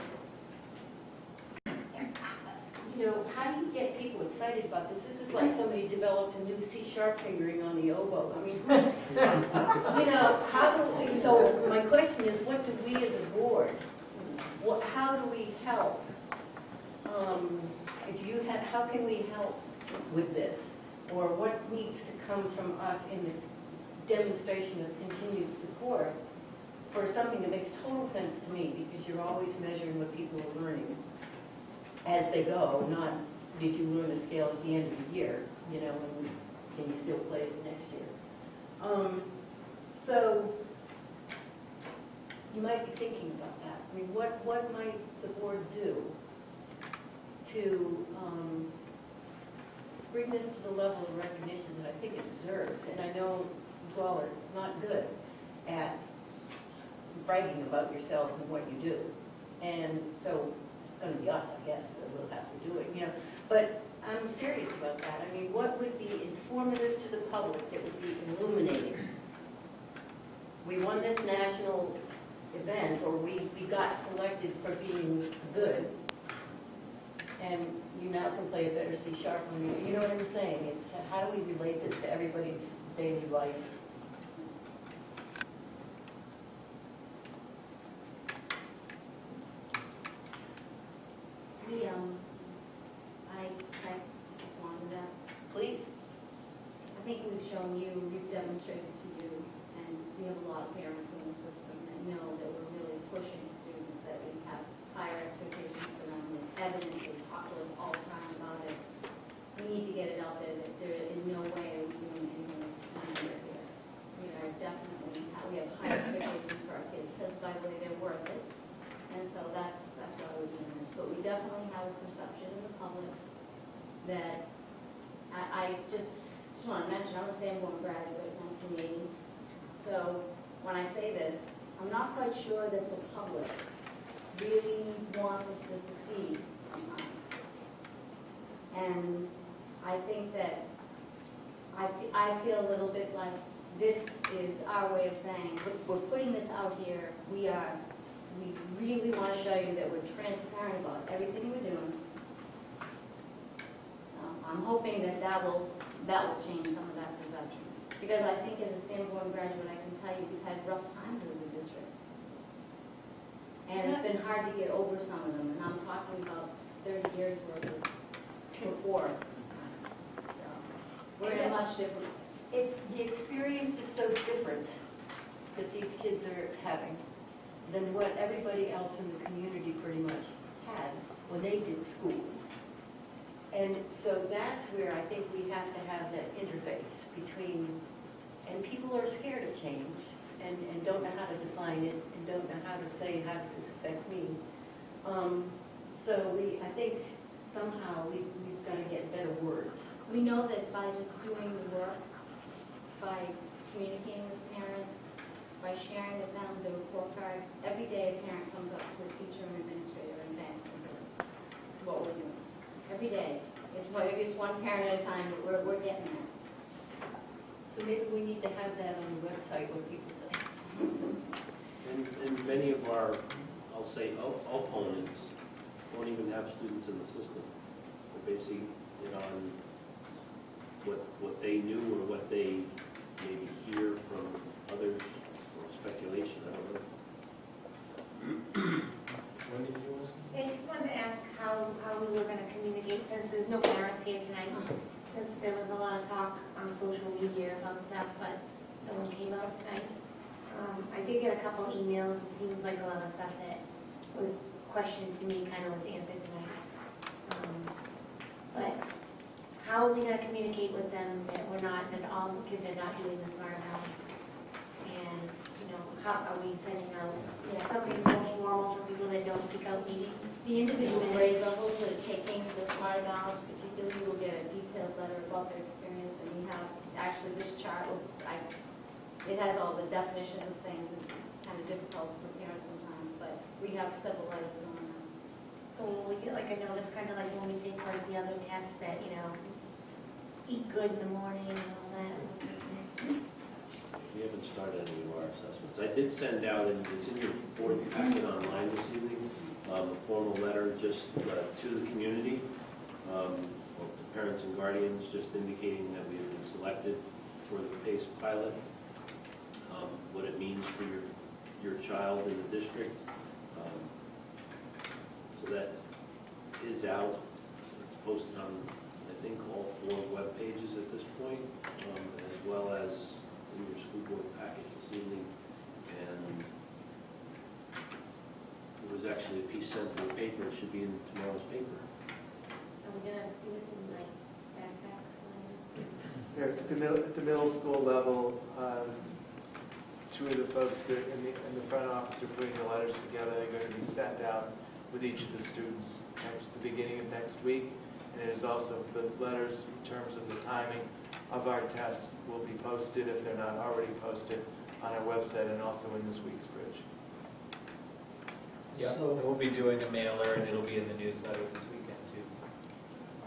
[SPEAKER 4] you know, how do you get people excited about this? This is like somebody developed a new C-sharp fingering on the oboe. I mean, you know, how do we, so my question is, what do we as a board, how do we help? How can we help with this? Or what needs to come from us in the demonstration of continued support for something that makes total sense to me, because you're always measuring what people are learning as they go, not did you learn a scale at the end of the year, you know, and can you still play it next year? So you might be thinking about that. I mean, what might the board do to bring this to the level of recognition that I think it deserves? And I know you all are not good at bragging about yourselves and what you do. And so it's going to be us, I guess, that will have to do it, you know. But I'm serious about that. I mean, what would be informative to the public that would be illuminating? We won this national event, or we got selected for being good, and you now can play a better C-sharp on you. You know what I'm saying? It's how do we relate this to everybody's daily life?
[SPEAKER 10] I respond to that.
[SPEAKER 4] Please.
[SPEAKER 10] I think we've shown you, we've demonstrated to you, and we have a lot of parents in the system that know that we're really pushing students, that we have higher expectations for them. It's evident, they talk to us all the time about it. We need to get it out there that there in no way are we doing anything that's easier here. We are definitely, we have high expectations for our kids, because by the way, they're worth it. And so that's why we're doing this. But we definitely have a perception in the public that I just want to mention, I'm a Sanborn graduate, 1980. So when I say this, I'm not quite sure that the public really wants us to succeed sometimes. And I think that I feel a little bit like this is our way of saying, we're putting this out here, we really want to show you that we're transparent about everything we're doing. I'm hoping that will change some of that perception. Because I think as a Sanborn graduate, I can tell you we've had rough times as a district. And it's been hard to get over some of them, and I'm talking about 30 years worth of before. So we're in a much different.
[SPEAKER 4] The experience is so different that these kids are having than what everybody else in the community pretty much had when they did school. And so that's where I think we have to have that interface between, and people are scared of change and don't know how to define it and don't know how to say, how does this affect me? So I think somehow we've got to get better words.
[SPEAKER 10] We know that by just doing the work, by communicating with parents, by sharing with them the report card, every day a parent comes up to a teacher and administrator and thanks them for what we're doing. Every day. It's one parent at a time, but we're getting there.
[SPEAKER 4] So maybe we need to have that on the website, what people say.
[SPEAKER 3] And And many of our, I'll say, opponents don't even have students in the system. They're basing it on what they knew or what they maybe hear from others, or speculation, I don't know.
[SPEAKER 6] When did you listen?
[SPEAKER 9] I just wanted to ask how we were going to communicate, since there's no parents here tonight, since there was a lot of talk on social media about stuff, but no one came out tonight. I did get a couple emails. It seems like a lot of stuff that was questioned to me kind of was answered tonight. But how are we going to communicate with them that we're not, that all the kids are not doing the smart balance? And, you know, how are we sending out something more formal for people that don't seek out meetings?
[SPEAKER 10] The individual grade levels that are taking the smart balance particularly will get a detailed letter about their experience, and we have, actually, this chart, it has all the definitions of things. It's kind of difficult for parents sometimes, but we have several letters going on.
[SPEAKER 9] So when we get like a notice, kind of like when we take like the other tests that, you know, eat good in the morning and all that.
[SPEAKER 3] We haven't started any of our assessments. I did send out, and it's in your board packet online this evening, a formal letter just to the community, to parents and guardians, just indicating that we have been selected for the PACE pilot, what it means for your child in the district. So that is out. It's posted on, I think, all 4 web pages at this point, as well as in your school board packet this evening. And there was actually a piece sent to the paper. It should be in tomorrow's paper.
[SPEAKER 9] Are we gonna do it in like backpacks?
[SPEAKER 1] At the middle school level, 2 of the folks that in the front office are putting the letters together. They're going to be sent out with each of the students at the beginning of next week. And it is also, the letters in terms of the timing of our tests will be posted, if they're not already posted, on our website and also in this week's bridge.
[SPEAKER 11] Yeah, and we'll be doing a mailer, and it'll be in the newsletter this weekend too.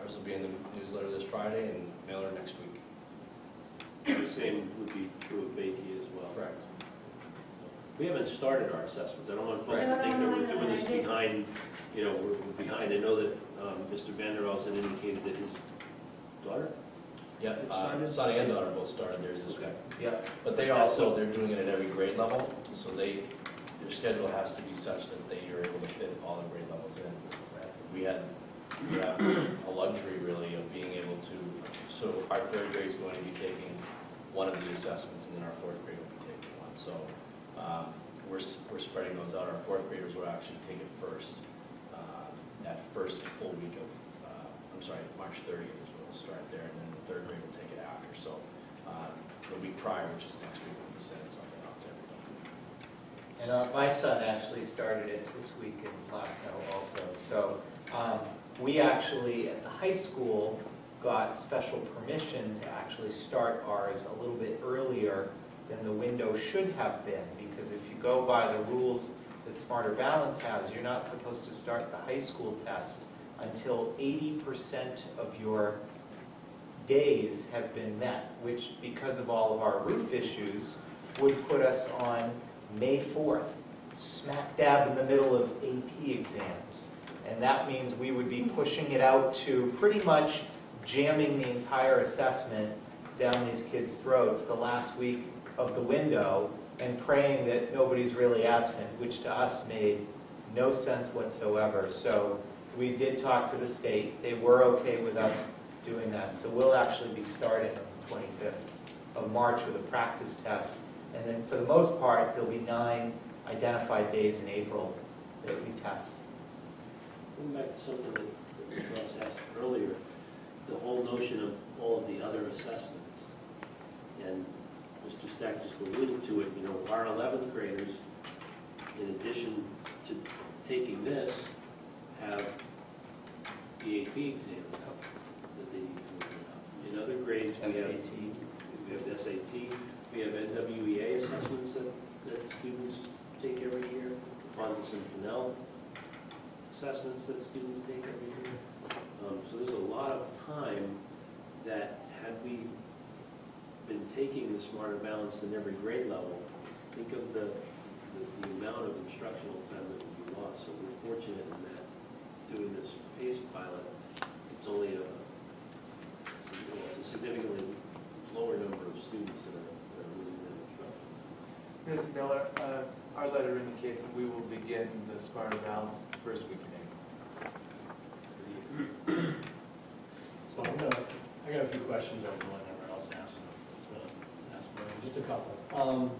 [SPEAKER 6] Ours will be in the newsletter this Friday and mailer next week.
[SPEAKER 3] The same would be true of Beatty as well.
[SPEAKER 6] Correct.
[SPEAKER 3] We haven't started our assessments. I don't want folks to
[SPEAKER 9] Right.
[SPEAKER 3] think that we're doing this
[SPEAKER 9] No, no.
[SPEAKER 3] behind, we're behind. I know that Mr. Bender also indicated that his daughter,
[SPEAKER 6] Yeah,
[SPEAKER 3] It started?
[SPEAKER 6] son and daughter both started theirs this week.
[SPEAKER 11] Yeah.
[SPEAKER 6] But they're doing it at every grade level, so their schedule has to be such that they are able to fit all the grade levels in. We have a luxury really of being able to, so our 3rd grade is going to be taking one of the assessments, and then our 4th grade will be taking one. So we're spreading those out. Our 4th graders will actually take it first, that first full week of, March 30th is when we'll start there, and then the 3rd grade will take it after. So the week prior, which is next week, we'll be sending something out to everybody.
[SPEAKER 11] And my son actually started it this week in Glasgow also. So we actually, at the high school, got special permission to actually start ours a little bit earlier than the window should have been, because if you go by the rules that Smarter Balance has, you're not supposed to start the high school test until 80% of your days have been met, which, because of all of our roof issues, would put us on May 4th, smack dab in the middle of AP exams. And that means we would be pushing it out to pretty much jamming the entire assessment down these kids' throats the last week of the window and praying that nobody's really absent, which to us made no sense whatsoever. So we did talk to the state. They were okay with us doing that. So we'll actually be starting on the 25th of March with a practice test. And then for the most part, there'll be 9 identified days in April that we test.
[SPEAKER 3] going back to something that Ross asked earlier, the whole notion of all of the other assessments. And Mr. Stack just alluded to it, our 11th graders, in addition to taking this, have the AP exam that they need to work out. In other grades, we have SAT, we have NWEA assessments that students take every year, Fontes and Pinnell assessments that students take every year. So there's a lot of time that, had we been taking the Smarter Balance in every grade level, think of the amount instructional time that would be lost. So we're fortunate in that doing this PACE pilot, it's only it's a significantly lower number of students that are losing that instruction.
[SPEAKER 1] Ms. Miller, our letter indicates that we will begin the Smarter Balance the first week in April.
[SPEAKER 6] So I got a few questions I want everyone else ask. Just a couple.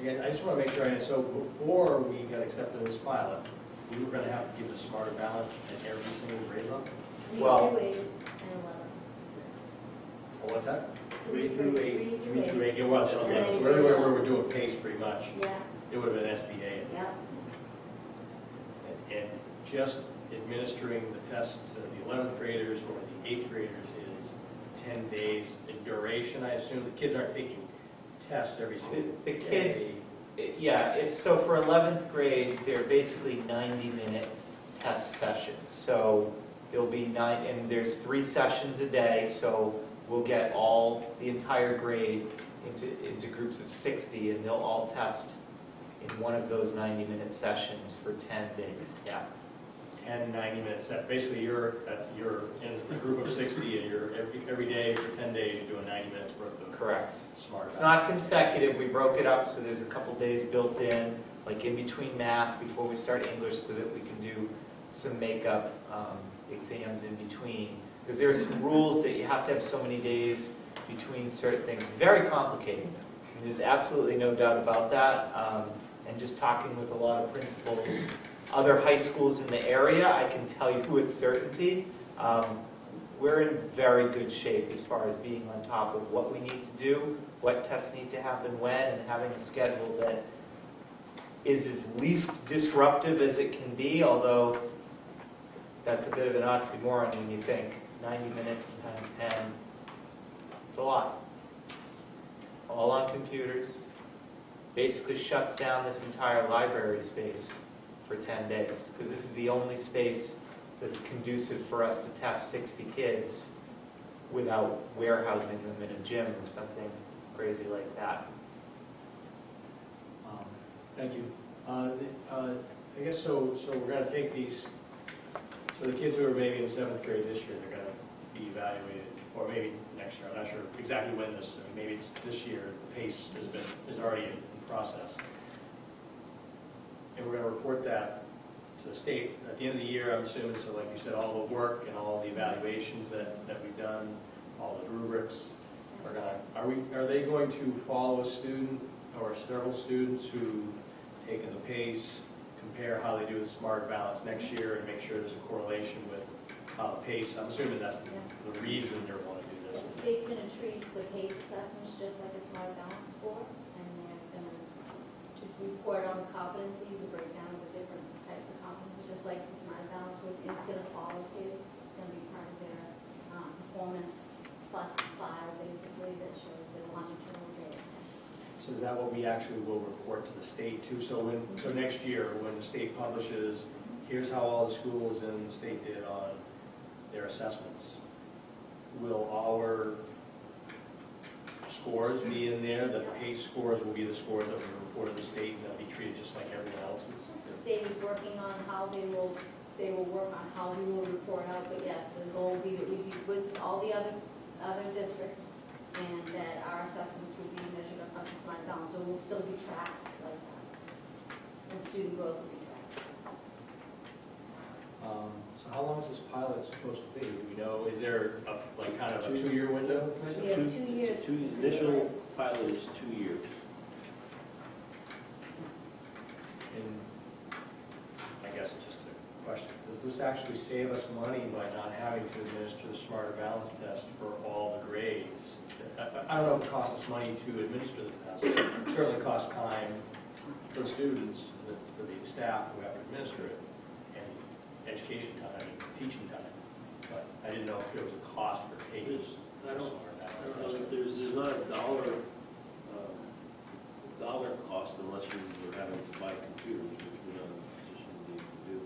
[SPEAKER 6] Again, I just want to make sure, so before we got accepted in this pilot, we were going to have to give the Smarter Balance at every single grade level?
[SPEAKER 11] Well-
[SPEAKER 10] 3 through 8 and 11.
[SPEAKER 6] Or what's that?
[SPEAKER 10] 3
[SPEAKER 6] through 8. It was, okay, so everywhere where we're doing PACE pretty much,
[SPEAKER 10] Yeah,
[SPEAKER 6] it would have been SBA.
[SPEAKER 10] yeah.
[SPEAKER 6] And just administering the test to the 11th graders or the 8th graders is 10 days in duration, I assume? The kids aren't taking tests every single
[SPEAKER 11] The
[SPEAKER 6] day.
[SPEAKER 11] kids, yeah, so for 11th grade, they're basically 90-minute test sessions. So there'll be and there's 3 sessions a day, so we'll get the entire grade into groups of 60, and they'll all test in one of those 90-minute sessions for 10 days, yeah.
[SPEAKER 6] 10 90-minute set. Basically, you're in a group of 60, and you're every day for 10 days, you're doing 90 minutes worth of
[SPEAKER 11] Correct.
[SPEAKER 6] Smart
[SPEAKER 11] It's
[SPEAKER 6] Balance.
[SPEAKER 11] not consecutive, we broke it up, so there's a couple days built in, like in between math, before we start English, so that we can do some makeup exams in between. Because there are some rules that you have to have so many days between certain things. Very complicated. There's absolutely no doubt about that. And just talking with a lot of principals, other high schools in the area, I can tell you with certainty, we're in very good shape as far as being on top of what we need to do, what tests need to happen when, and having a schedule that is as least disruptive as it can be, although that's a bit of an oxymoron when you think 90 minutes times 10, it's a lot. All on computers, basically shuts down this entire library space for 10 days, because this is the only space that's conducive for us to test 60 kids without warehousing them in a gym or something crazy like that.
[SPEAKER 6] Thank you. I guess so we're going to take these, so the kids who are maybe in 7th grade this year, they're going to be evaluated, or maybe next year, I'm not sure exactly when this, maybe it's this year, the PACE is already in process. And we're going to report that to the state at the end of the year, I'm assuming, so like you said, all the work and all the evaluations that we've done, all the rubrics are they going to follow a student or several students who've taken the PACE, compare how they do the Smart Balance next year, and make sure there's a correlation with how the PACE, I'm assuming that's the reason they're going to do
[SPEAKER 10] The
[SPEAKER 6] this.
[SPEAKER 10] state's going to treat the PACE assessments just like a Smart Balance score, and they're going to just report on the competencies, the breakdown of the different types of competencies, just like the Smart Balance would. It's going to follow kids. It's going to be part of their performance plus file, basically, that shows their longitudinal data.
[SPEAKER 6] So is that what we actually will report to the state too? So next year, when the state publishes, here's how all the schools in the state did on their assessments, will our scores be in there? The PACE scores will be the scores that we report to the state, and they'll be treated just like everyone else's?
[SPEAKER 10] The state is working on how they will work on how we will report out, but yes, the goal will be that we be with all the other districts, and that our assessments will be measured up on the Smart Balance, so we'll still be tracked like that. And student growth will be tracked.
[SPEAKER 6] So how long is this pilot supposed to be? Do we know, is there kind of a 2-year window?
[SPEAKER 10] We have 2 years.
[SPEAKER 3] Initial pilot is 2 years.
[SPEAKER 6] And I guess it's just a question, does this actually save us money by not having to administer the Smarter Balance test for all the grades? I don't know if it costs us money to administer the test. It certainly costs time for the students, for the staff who have to administer it, and education time, teaching time. But I didn't know if there was a cost for taking the
[SPEAKER 3] I don't
[SPEAKER 6] Smarter
[SPEAKER 3] know
[SPEAKER 6] Balance
[SPEAKER 3] if
[SPEAKER 6] test.
[SPEAKER 3] there's not a dollar cost unless you were having to buy computers, which we're not in a position to be able to do.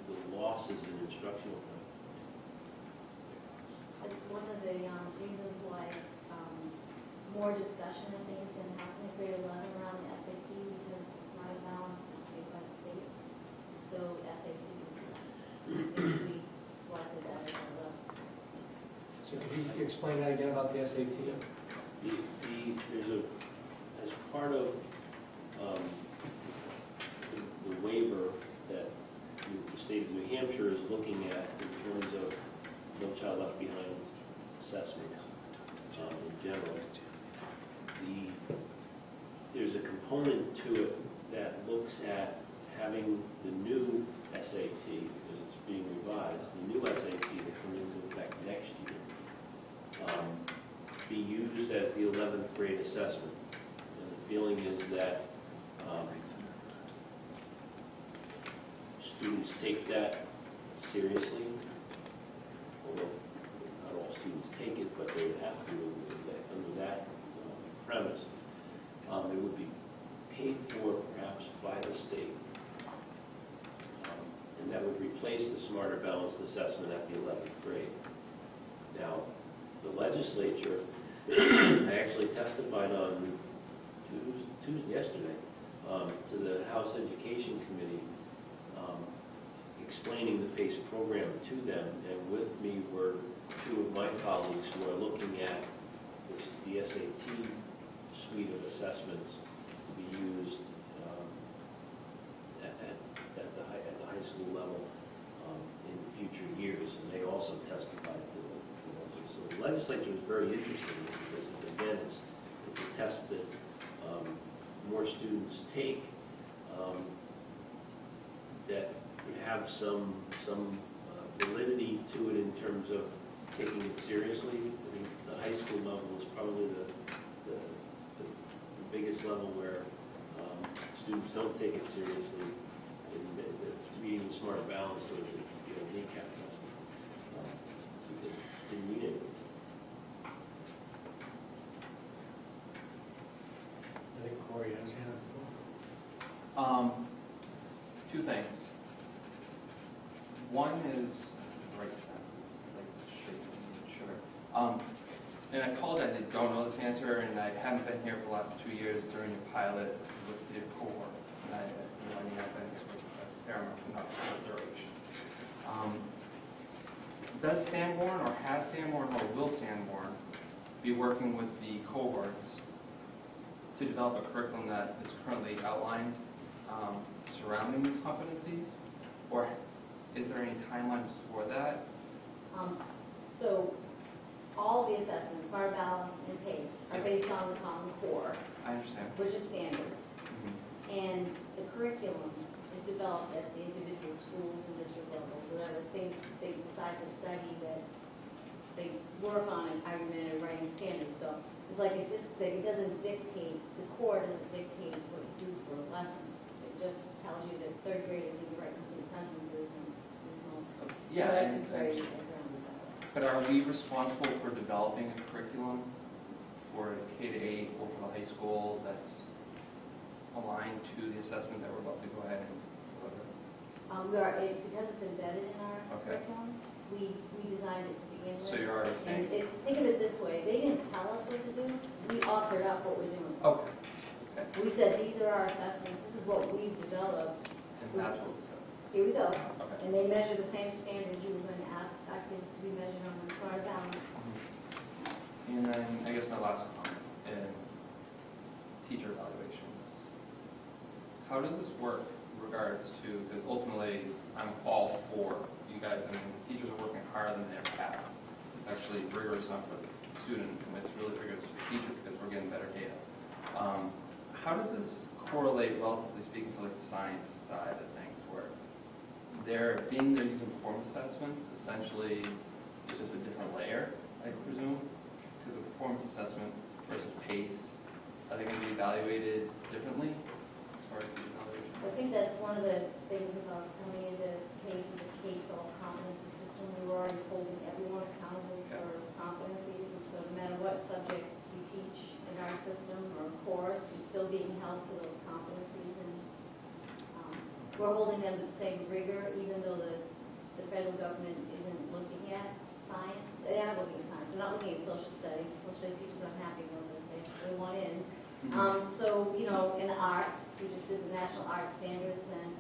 [SPEAKER 3] The loss is in instructional time.
[SPEAKER 10] It's one of the reasons why more discussion, I think, is going to happen in grade 11 around the SAT, because the Smart
[SPEAKER 6] explain that again about the SAT?
[SPEAKER 3] There's a, as part of the waiver that the state of New Hampshire is looking at in terms of No Child Left Behind assessment in general, there's a component to it that looks at having the new SAT, because it's being revised, the new SAT that comes into effect next year, be used as the 11th grade assessment. And the feeling is that students take that seriously, although not all students take it, but they would have to under that premise. It would be paid for perhaps by the state, and that would replace the Smarter Balanced Assessment at the 11th grade. Now, the legislature, I actually testified on yesterday, to the House Education Committee, explaining the PACE program to them, and with me were two of my colleagues who are looking at the SAT suite of assessments to be used at the high school level in future years, and they also testified to it. So the legislature is very interested in it because, again, it's a test that more students take that would have some validity to it in terms of taking it seriously. I think the high school level is probably the biggest level where students don't take it seriously. Reading the Smarter Balance or the kneecap test because they read it.
[SPEAKER 6] I think Corey has hand up.
[SPEAKER 5] Two things. One is, right sense, like the shape of the sugar. And I apologize, I don't know this answer, and I haven't been here for the last 2 years during your pilot with the cohort. And I've been here for a fair amount, not for duration. Does Sanborn, or has Sanborn, or will Sanborn be working with the cohorts to develop a curriculum that is currently outlined surrounding these competencies? Or is there any timelines for that?
[SPEAKER 10] So all the assessments, Smarter Balance and PACE, are based on the Common Core,
[SPEAKER 5] I understand.
[SPEAKER 10] which is standards. And the curriculum is developed at the individual schools and district level, whatever things they decide to study that they work on in argumentative writing standards. So it's like it doesn't dictate, the core doesn't dictate what you do for lessons. It just tells you that third graders need to write complete sentences and there's no.
[SPEAKER 5] Yeah,
[SPEAKER 10] So that's very background with that.
[SPEAKER 5] but are we responsible for developing a curriculum for K-8 or for the high school that's aligned to the assessment that we're about to go ahead and deliver?
[SPEAKER 10] Because it's embedded in our
[SPEAKER 5] Okay.
[SPEAKER 10] curriculum, we designed it to begin with.
[SPEAKER 5] So you're already saying,
[SPEAKER 10] And think of it this way, they didn't tell us what to do, we offered up what we're doing.
[SPEAKER 5] okay, okay,
[SPEAKER 10] We said, these are our assessments, this is what we've developed,
[SPEAKER 5] and that's what we said.
[SPEAKER 10] here we go.
[SPEAKER 5] Okay.
[SPEAKER 10] And they measure the same standards you were going to ask our kids to be measured on the Smarter Balance.
[SPEAKER 5] And then I guess my last comment in teacher evaluations. How does this work in regards to, because ultimately I'm all for you guys, I mean, the teachers are working harder than they ever have. It's actually rigorous enough for the student, and it's really rigorous for the teacher because we're getting better data. How does this correlate, relatively speaking, to like the science side of things, where they're using performance assessments, essentially it's just a different layer, I presume, because a performance assessment versus PACE, are they going to be evaluated differently as far as the evaluation?
[SPEAKER 10] I think that's one of the things about coming into PACE as a K-12 competency system. We were already holding everyone accountable for competencies, and so no matter what subject you teach in our system or course, you're still being held to those competencies. And we're holding them to the same rigor, even though the federal government isn't looking at science. They are looking at science. They're not looking at social studies. Social studies teachers aren't happy with this. They want in. So, you know, in the arts, we just did the national arts standards, and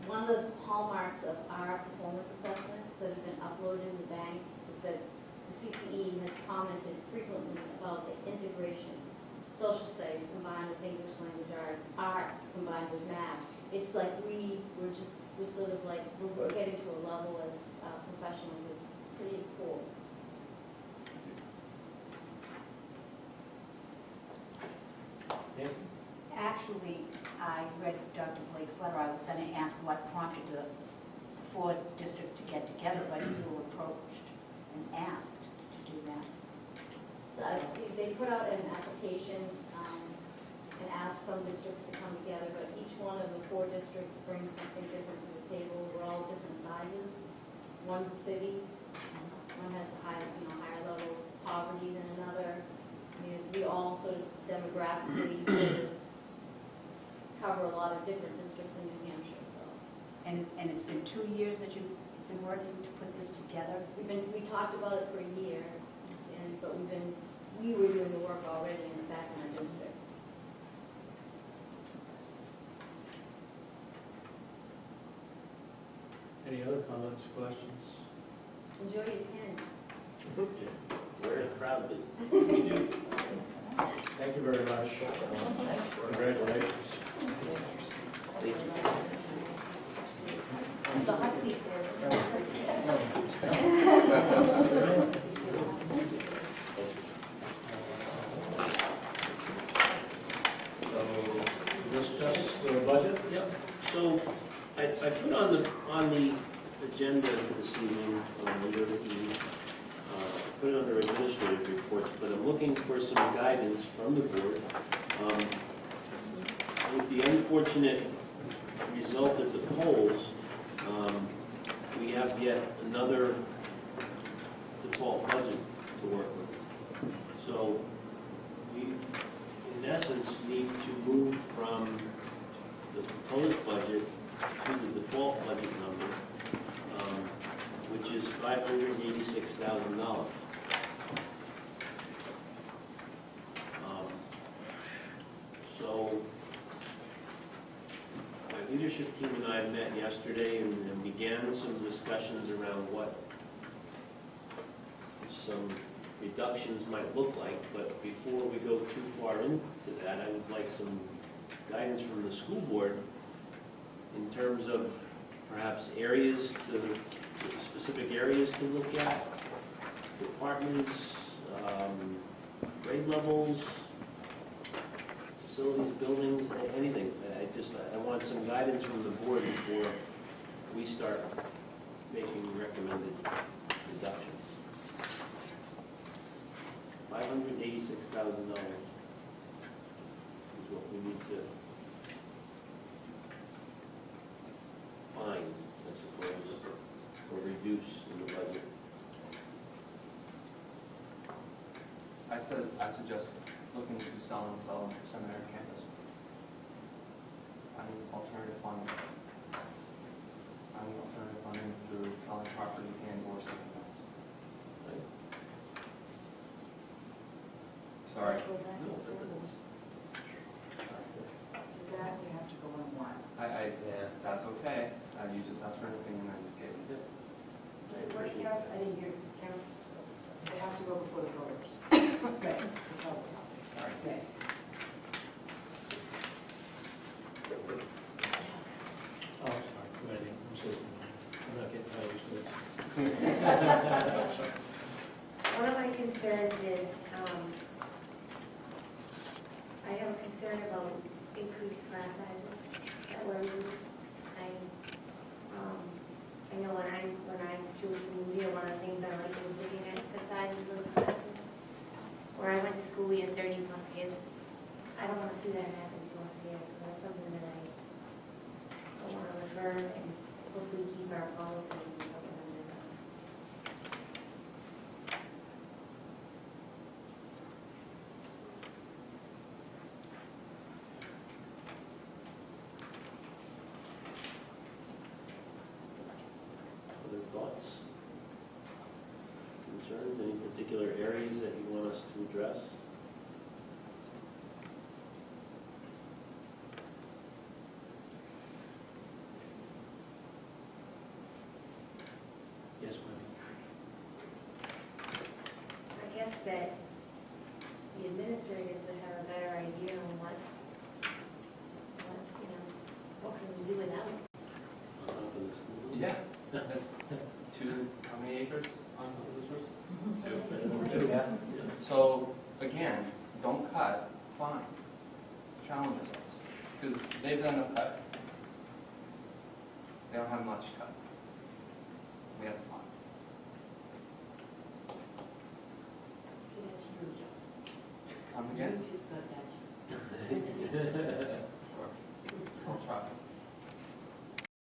[SPEAKER 10] one of the hallmarks of our performance assessments that have been uploaded in the bank is that the the CCE has commented frequently about the integration, social studies combined with English language arts combined with math. It's like we're sort of like, we're getting to a level as professionals, it's pretty cool.
[SPEAKER 11] Nancy?
[SPEAKER 8] Actually, I read Dr. Blake's letter. I was going to ask what prompted the 4 districts to get together, but you were approached and asked to do that.
[SPEAKER 10] They put out an application and asked some districts to come together, but each one of the 4 districts brings something different to the table. We're all different sizes. One's a city, one has a higher level of poverty than another. I mean, we all sort of demographically sort of cover a lot of different districts in New Hampshire, so.
[SPEAKER 8] And it's been 2 years that you've been working to put this together?
[SPEAKER 10] We talked about it for a year, but we were doing the work already in the back in our district.
[SPEAKER 6] Any other comments, questions?
[SPEAKER 10] Enjoy your pen.
[SPEAKER 3] Wear it proudly.
[SPEAKER 6] We do. Thank you very much. Congratulations.
[SPEAKER 3] Thank you.
[SPEAKER 10] There's a hot seat there.
[SPEAKER 6] Discuss the budget?
[SPEAKER 3] Yep, so I put on the agenda this evening, later this evening, put it under administrative reports, but I'm looking for some guidance from the board. With the unfortunate result of the polls, we have yet another default budget to work with. So we, in essence, need to move from the proposed budget to the default budget number, which is $586,000. So my leadership team and I met yesterday and began some discussions around what some reductions might look like, but before we go too far into that, I would like some guidance from the school board in terms of perhaps areas specific areas to look at, departments, grade levels, facilities, buildings, anything. I want some guidance from the board before we start making recommended reductions. $586,000 is what we need to find, I suppose, or reduce in the budget.
[SPEAKER 5] I suggest looking to sell and sell on seminary campus. Finding alternative funding. Finding alternative funding through selling property and or something else.
[SPEAKER 3] Right?
[SPEAKER 5] Sorry.
[SPEAKER 7] So that we have to go on one.
[SPEAKER 5] That's okay. You just asked for an opinion, I just gave it.
[SPEAKER 10] What counts? I didn't hear counts.
[SPEAKER 7] It has to go before the voters. Right. So,
[SPEAKER 5] Sorry.
[SPEAKER 10] Okay.
[SPEAKER 6] Oh, sorry, I'm sorry. I'm not getting that used to this.
[SPEAKER 9] One of my concerns is, I have a concern about increased class sizes that we're moving. I know when I chose to move here, one of the things I liked was looking at the sizes of the classes. Where I went to school, we had 30+ kids. I don't want to see that happen to us here, so that's something that I want to refer and hopefully keep our policy and help them with that.
[SPEAKER 3] Other thoughts? Concerns? Any particular areas that you want us to address? Yes, Wendy.
[SPEAKER 5] because they've done a cut. They don't have much cut. We have to find.